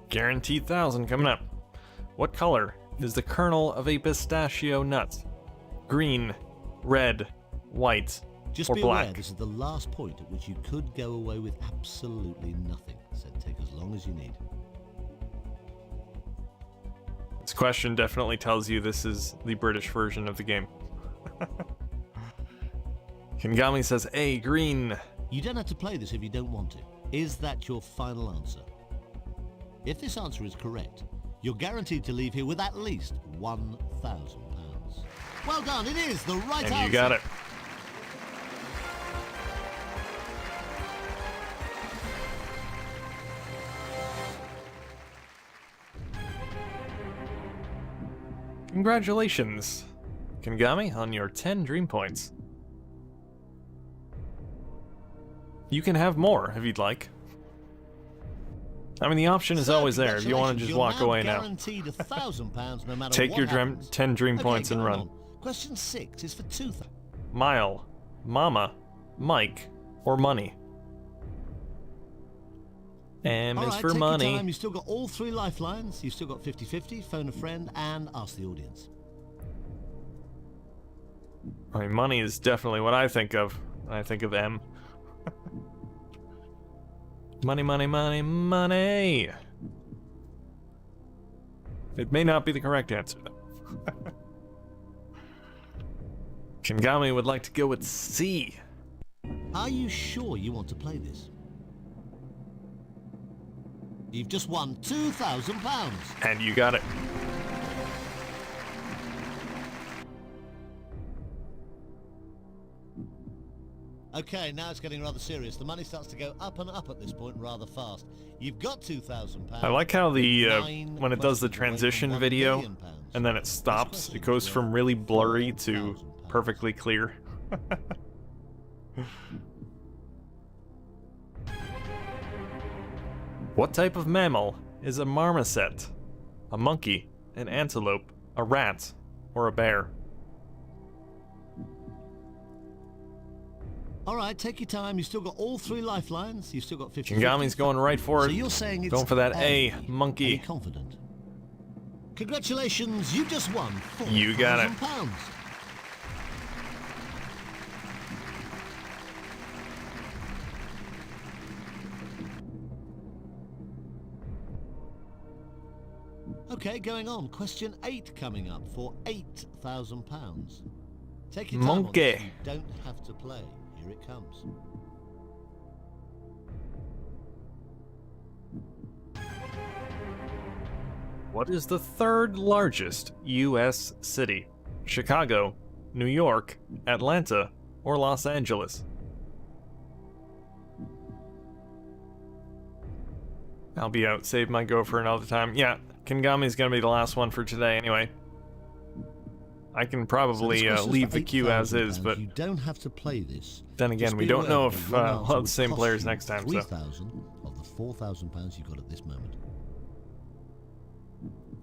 Guaranteed 1,000 coming up. What color is the kernel of a pistachio nut? Green, red, white, Just or be black? aware, this is the last point at which you could go away with absolutely nothing. So take as long as you need. This question definitely tells you this is the British version of the game. Kengami says A, green. You don't have to play this if you don't want to. Is that your final answer? If this answer is correct, you're guaranteed to leave here with at least £1,000. Well done, it is the right answer. And you got it. Congratulations, Kengami, on your 10 dream points. You can have more if you'd like. I mean, the option is always there if you want to just walk away now. Guaranteed £1,000 no matter Take what your happens. 10 dream Okay, points and going run. on. Question 6 is for 2,000. Mile, Mama, Mike, or money? M All is right, for take money. Your time. You've still got all 3 lifelines. You've still got 50-50, phone a friend, and ask the audience. I mean, money is definitely what I think of when I think of M. Money, money, money, money. It may not be the correct answer, though. Kengami would like to go with C. Are you sure you want to play this? You've just won £2,000. And you got it. Okay, now it's getting rather serious. The money starts to go up and up at this point rather fast. You've got £2,000. I like how the Nine when it does the questions away from transition £1 video million. and then it stops, it goes from really blurry to perfectly clear. What type of mammal is a marmoset? A monkey, an antelope, a rat, or a bear? All right, take your time. You've still got all 3 lifelines. You've still got 50. Kengami's going right for So it. you're saying it's Going for that A, Are monkey. you confident? Congratulations, you just won £4,000. You got it. Okay, going on. Question 8 coming up for £8,000. Take your time on Monkey. this. You don't have to play. Here it comes. What is the 3rd largest U.S. city? Chicago, New York, Atlanta, or Los Angeles? I'll be out. Save my go for another time. Yeah, Kengami's gonna be the last one for today anyway. I can probably So this question's leave for the queue as is, £8,000. but You don't have to play this. then again, Just we be don't aware know that if one we'll answer have the would same cost players you next time, so. 3,000 of the £4,000 you've got at this moment.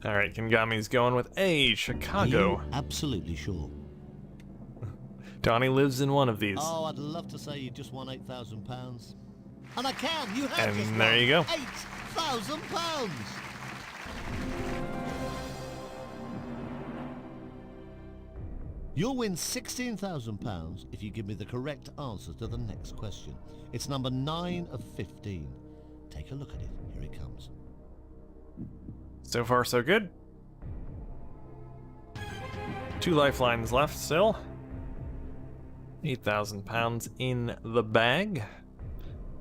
Alright, Kengami's going with A, Chicago. Are you absolutely sure? Donnie lives in one of these. Oh, I'd love to say you just won £8,000. And I can! You have And just there won you go. £8,000! You'll win £16,000 if you give me the correct answer to the next question. It's number 9 of 15. Take a look at it. Here it comes. So far, so good. 2 lifelines left still. £8,000 in the bag.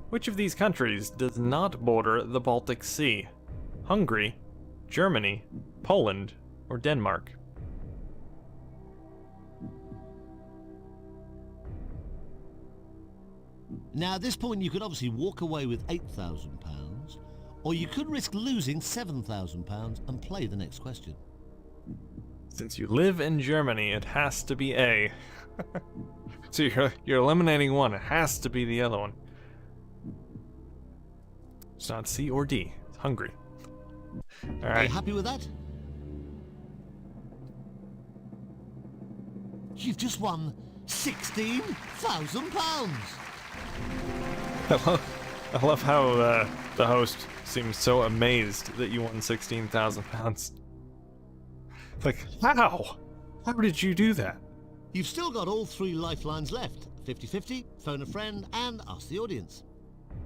Which of these countries does not border the Baltic Sea? Hungary, Germany, Poland, or Denmark? Now, at this point, you could obviously walk away with £8,000, or you could risk losing £7,000 and play the next question. Since you live in Germany, it has to be A. So you're eliminating one. It has to be the other one. It's not C or D. It's Hungary. All Are right. you happy with that? You've just won £16,000. I love how the host seems so amazed that you won £16,000. Like, how? How did you do that? You've still got all 3 lifelines left. 50-50, phone a friend, and ask the audience.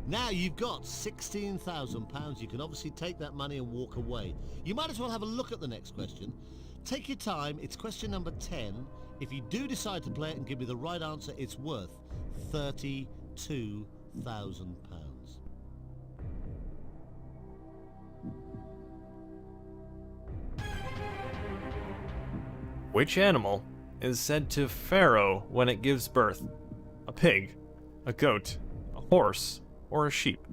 Now you've got £16,000. You can obviously take that money and walk away. You might as well have a look at the next question. Take your time. It's question number 10. If you do decide to play it and give me the right answer, it's worth £32,000. Which animal is said to farrow when it gives birth? A pig, a goat, a horse, or a sheep?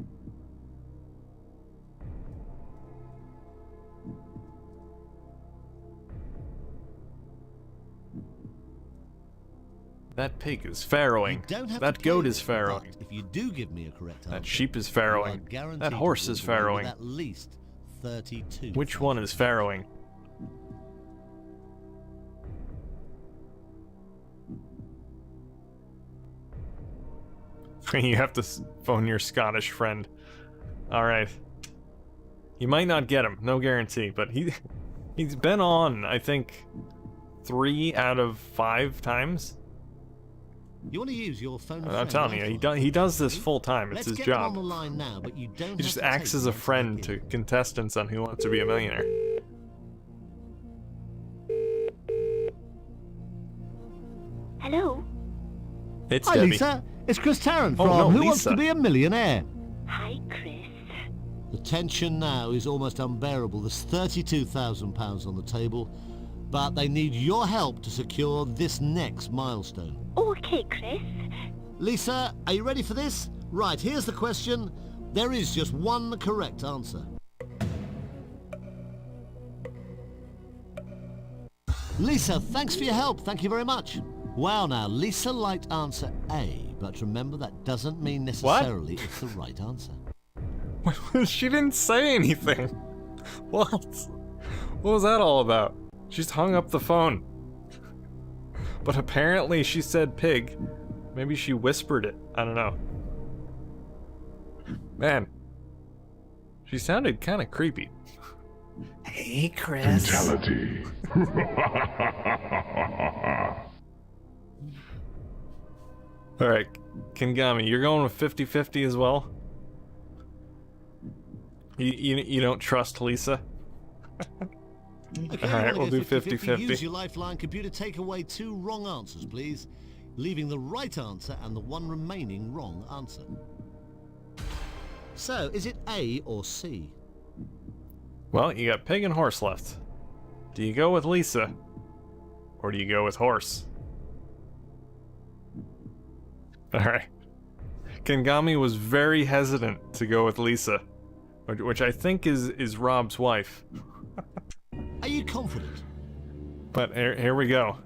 That pig is farrowing. You don't have That to play goat this, is farrowing. but if you do give me a correct answer, That sheep is you are farrowing. guaranteed That to horse is walk away with farrowing. At least 32. Which one is farrowing? You have to phone your Scottish friend. Alright. You might not get him, no guarantee, but he's been on, I think, 3 out of 5 times. You want to use your phone? I'm telling you, he does this full time. It's Let's his get them job. on the line now, but you don't He just have to acts take as a the answer friend they to give. contestants on Who Wants to Be a Millionaire. Hello. It's Hi Debbie. Lisa, it's Chris Tarrant Oh, from no, Who Wants Lisa. to Be a Millionaire. Hi, Chris. The tension now is almost unbearable. There's £32,000 on the table, but they need your help to secure this next milestone. Okay, Chris. Lisa, are you ready for this? Right, here's the question. There is just one correct answer. Lisa, thanks for your help. Thank you very much. Wow, now, Lisa liked answer A, but remember that doesn't mean necessarily it's the right answer. She didn't say anything. What? What was that all about? She's hung up the phone. But apparently she said pig. Maybe she whispered it. I don't know. Man. She sounded kind of creepy. Hey, Chris. Fatality. Alright, Kengami, you're going with 50-50 as well? You don't trust Lisa? Okay, Alright, you we'll wanna do go 50-50? 50-50. Use your lifeline. Computer, take away 2 wrong answers, please. Leaving the right answer and the one remaining wrong answer. So, is it A or C? Well, you got pig and horse left. Do you go with Lisa? Or do you go with horse? Alright. Kengami was very hesitant to go with Lisa, which I think is Rob's wife. Are you confident? But here we go.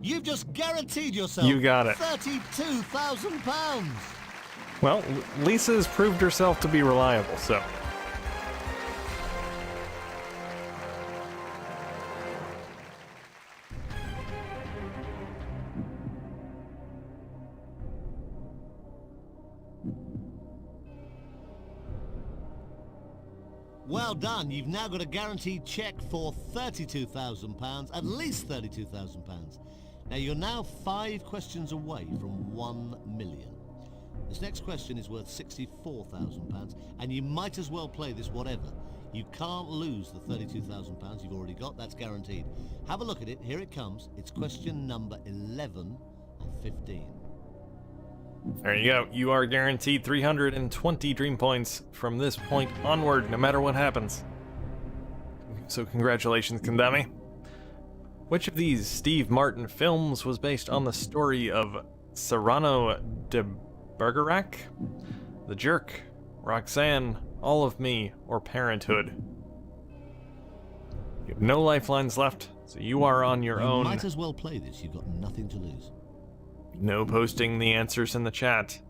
You've just guaranteed yourself You got it. £32,000. Well, Lisa has proved herself to be reliable, so. Well done. You've now got a guaranteed cheque for £32,000, at least £32,000. Now you're now 5 questions away from 1 million. This next question is worth £64,000, and you might as well play this whatever. You can't lose the £32,000 you've already got, that's guaranteed. Have a look at it, here it comes. It's question number 11 of 15. There you go. You are guaranteed 320 dream points from this point onward, no matter what happens. So congratulations, Kengami. Which of these Steve Martin films was based on the story of Cyrano de Bergerac? The Jerk, Roxanne, All of Me, or Parenthood? You have no lifelines left, so you are on your You own. might as well play this, you've got nothing to lose. No posting the answers in the chat.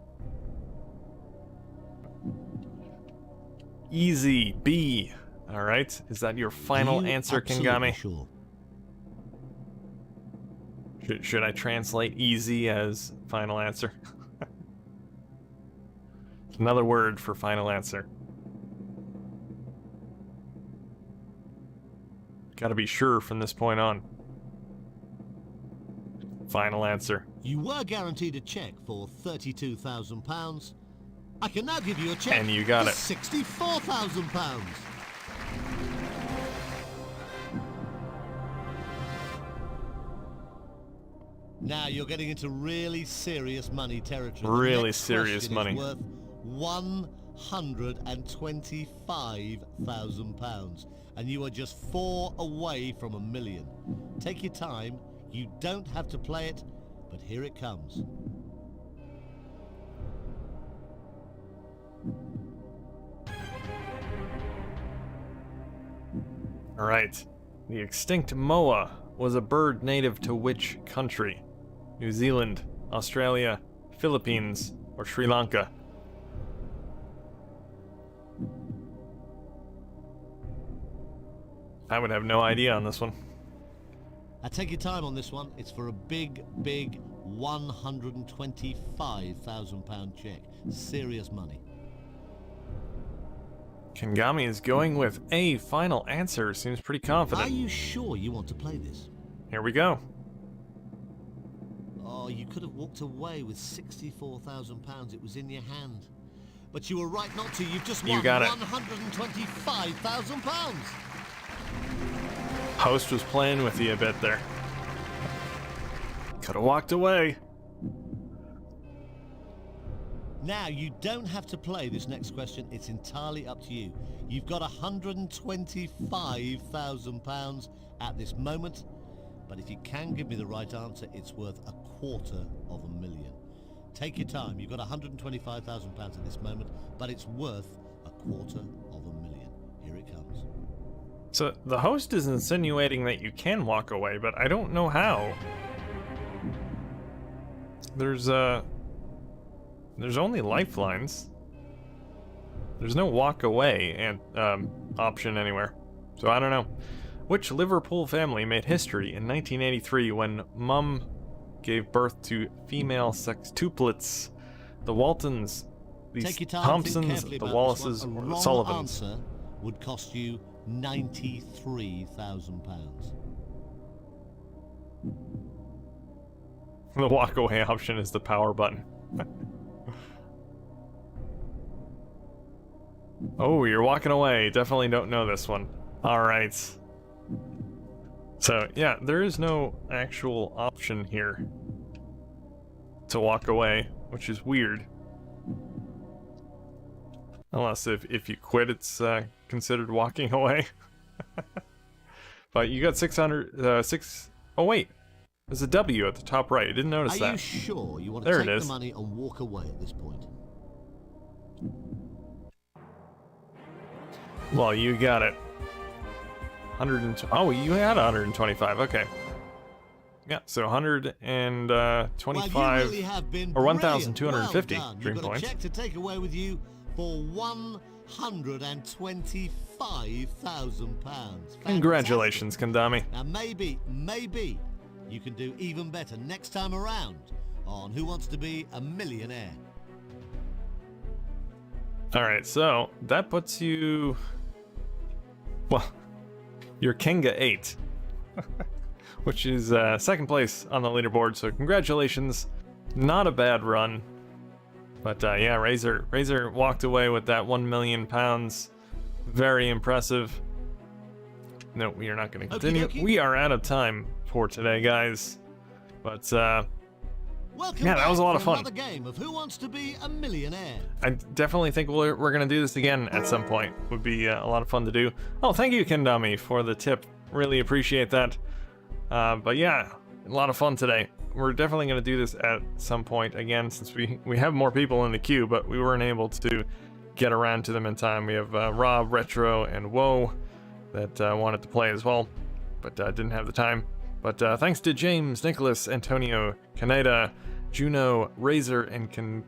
Easy, B. Alright, is that your final Are you answer, absolutely Kengami? Sure. Should I translate easy as final answer? Another word for final answer. Gotta be sure from this point on. Final answer. You were guaranteed a cheque for £32,000. I can now give you a cheque And you got for it. £64,000. Now you're getting into really serious money territory. The Really next serious question money. is worth £125,000, and you are just 4 away from $1 million. Take your time. You don't have to play it, but here it comes. Alright. The extinct moa was a bird native to which country? New Zealand, Australia, Philippines, or Sri Lanka? I would have no idea on this one. Take your time on this one. It's for a big, big £125,000 cheque. Serious money. Kengami is going with a final answer. Seems pretty Are confident. you sure you want to play this? Here we go. Oh, you could have walked away with £64,000. It was in your hand. But you were right not to. You've just won You got it. £125,000. Host was playing with you a bit there. Could have walked away. Now, you don't have to play this next question. It's entirely up to you. You've got £125,000 at this moment. But if you can give me the right answer, it's worth $250,000. Take your time. You've got £125,000 at this moment, but it's worth $250,000. Here it comes. So the host is insinuating that you can walk away, but I don't know how. There's only lifelines. There's no walk away and option anywhere. So I don't know. Which Liverpool family made history in 1983 when Mum gave birth to female sextuplets? The Waltons, the Take your time, Thompsons, think carefully the about Wallaces, this one. A or the wrong Sullivans. answer would cost you £93,000. The walk away option is the power button. Oh, you're walking away. Definitely don't know this one. Alright. So, yeah, there is no actual option here to walk away, which is weird. Unless if you quit, it's considered walking away. But you got 600, oh wait, there's a W at the top right. I didn't notice that. Are you sure you want to There it take is. the money and walk away at this point? Well, you got it. 100 oh, you had 125. Okay. Yeah, so 125 Well, you really have been or brilliant. 1,250 well done. dream You've got points. a check to take away with you for £125,000. Congratulations, Kengami. Now maybe you can do even better next time around on Who Wants to Be a Millionaire. Alright, so that puts you... Well, you're Kenga 8. Which is second place on the leaderboard, so congratulations. Not a bad run. But yeah, Razer walked away with that £1 million. Very impressive. No, we are not going to continue. Okey-dokey. We are out of time for today, guys. But Welcome yeah, that was a lot of back fun. for another game of Who Wants to Be a Millionaire. I definitely think we're going to do this again at some point. Would be a lot of fun to do. Oh, thank you, Kengami, for the tip. Really appreciate that. But yeah, a lot of fun today. We're definitely going to do this at some point again, since we have more people in the queue, but we weren't able to get around to them in time. We have Rob, Retro, and Woe that wanted to play as well, but didn't have the time. But thanks to James, Nicholas, Antonio, Kaneda, Juno, Razer, and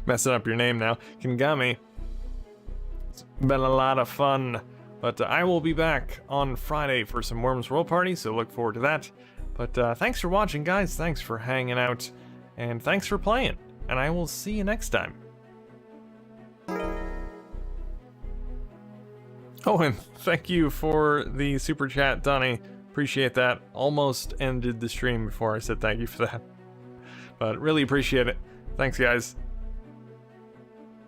messing up your name now, Kengami. It's been a lot of fun. But I will be back on Friday for some Worms World Party, so look forward to that. But thanks for watching, guys. Thanks for hanging out. And thanks for playing. And I will see you next time. Oh, and thank you for the super chat, Donnie. Appreciate that. Almost ended the stream before I said thank you for that. But really appreciate it. Thanks, guys.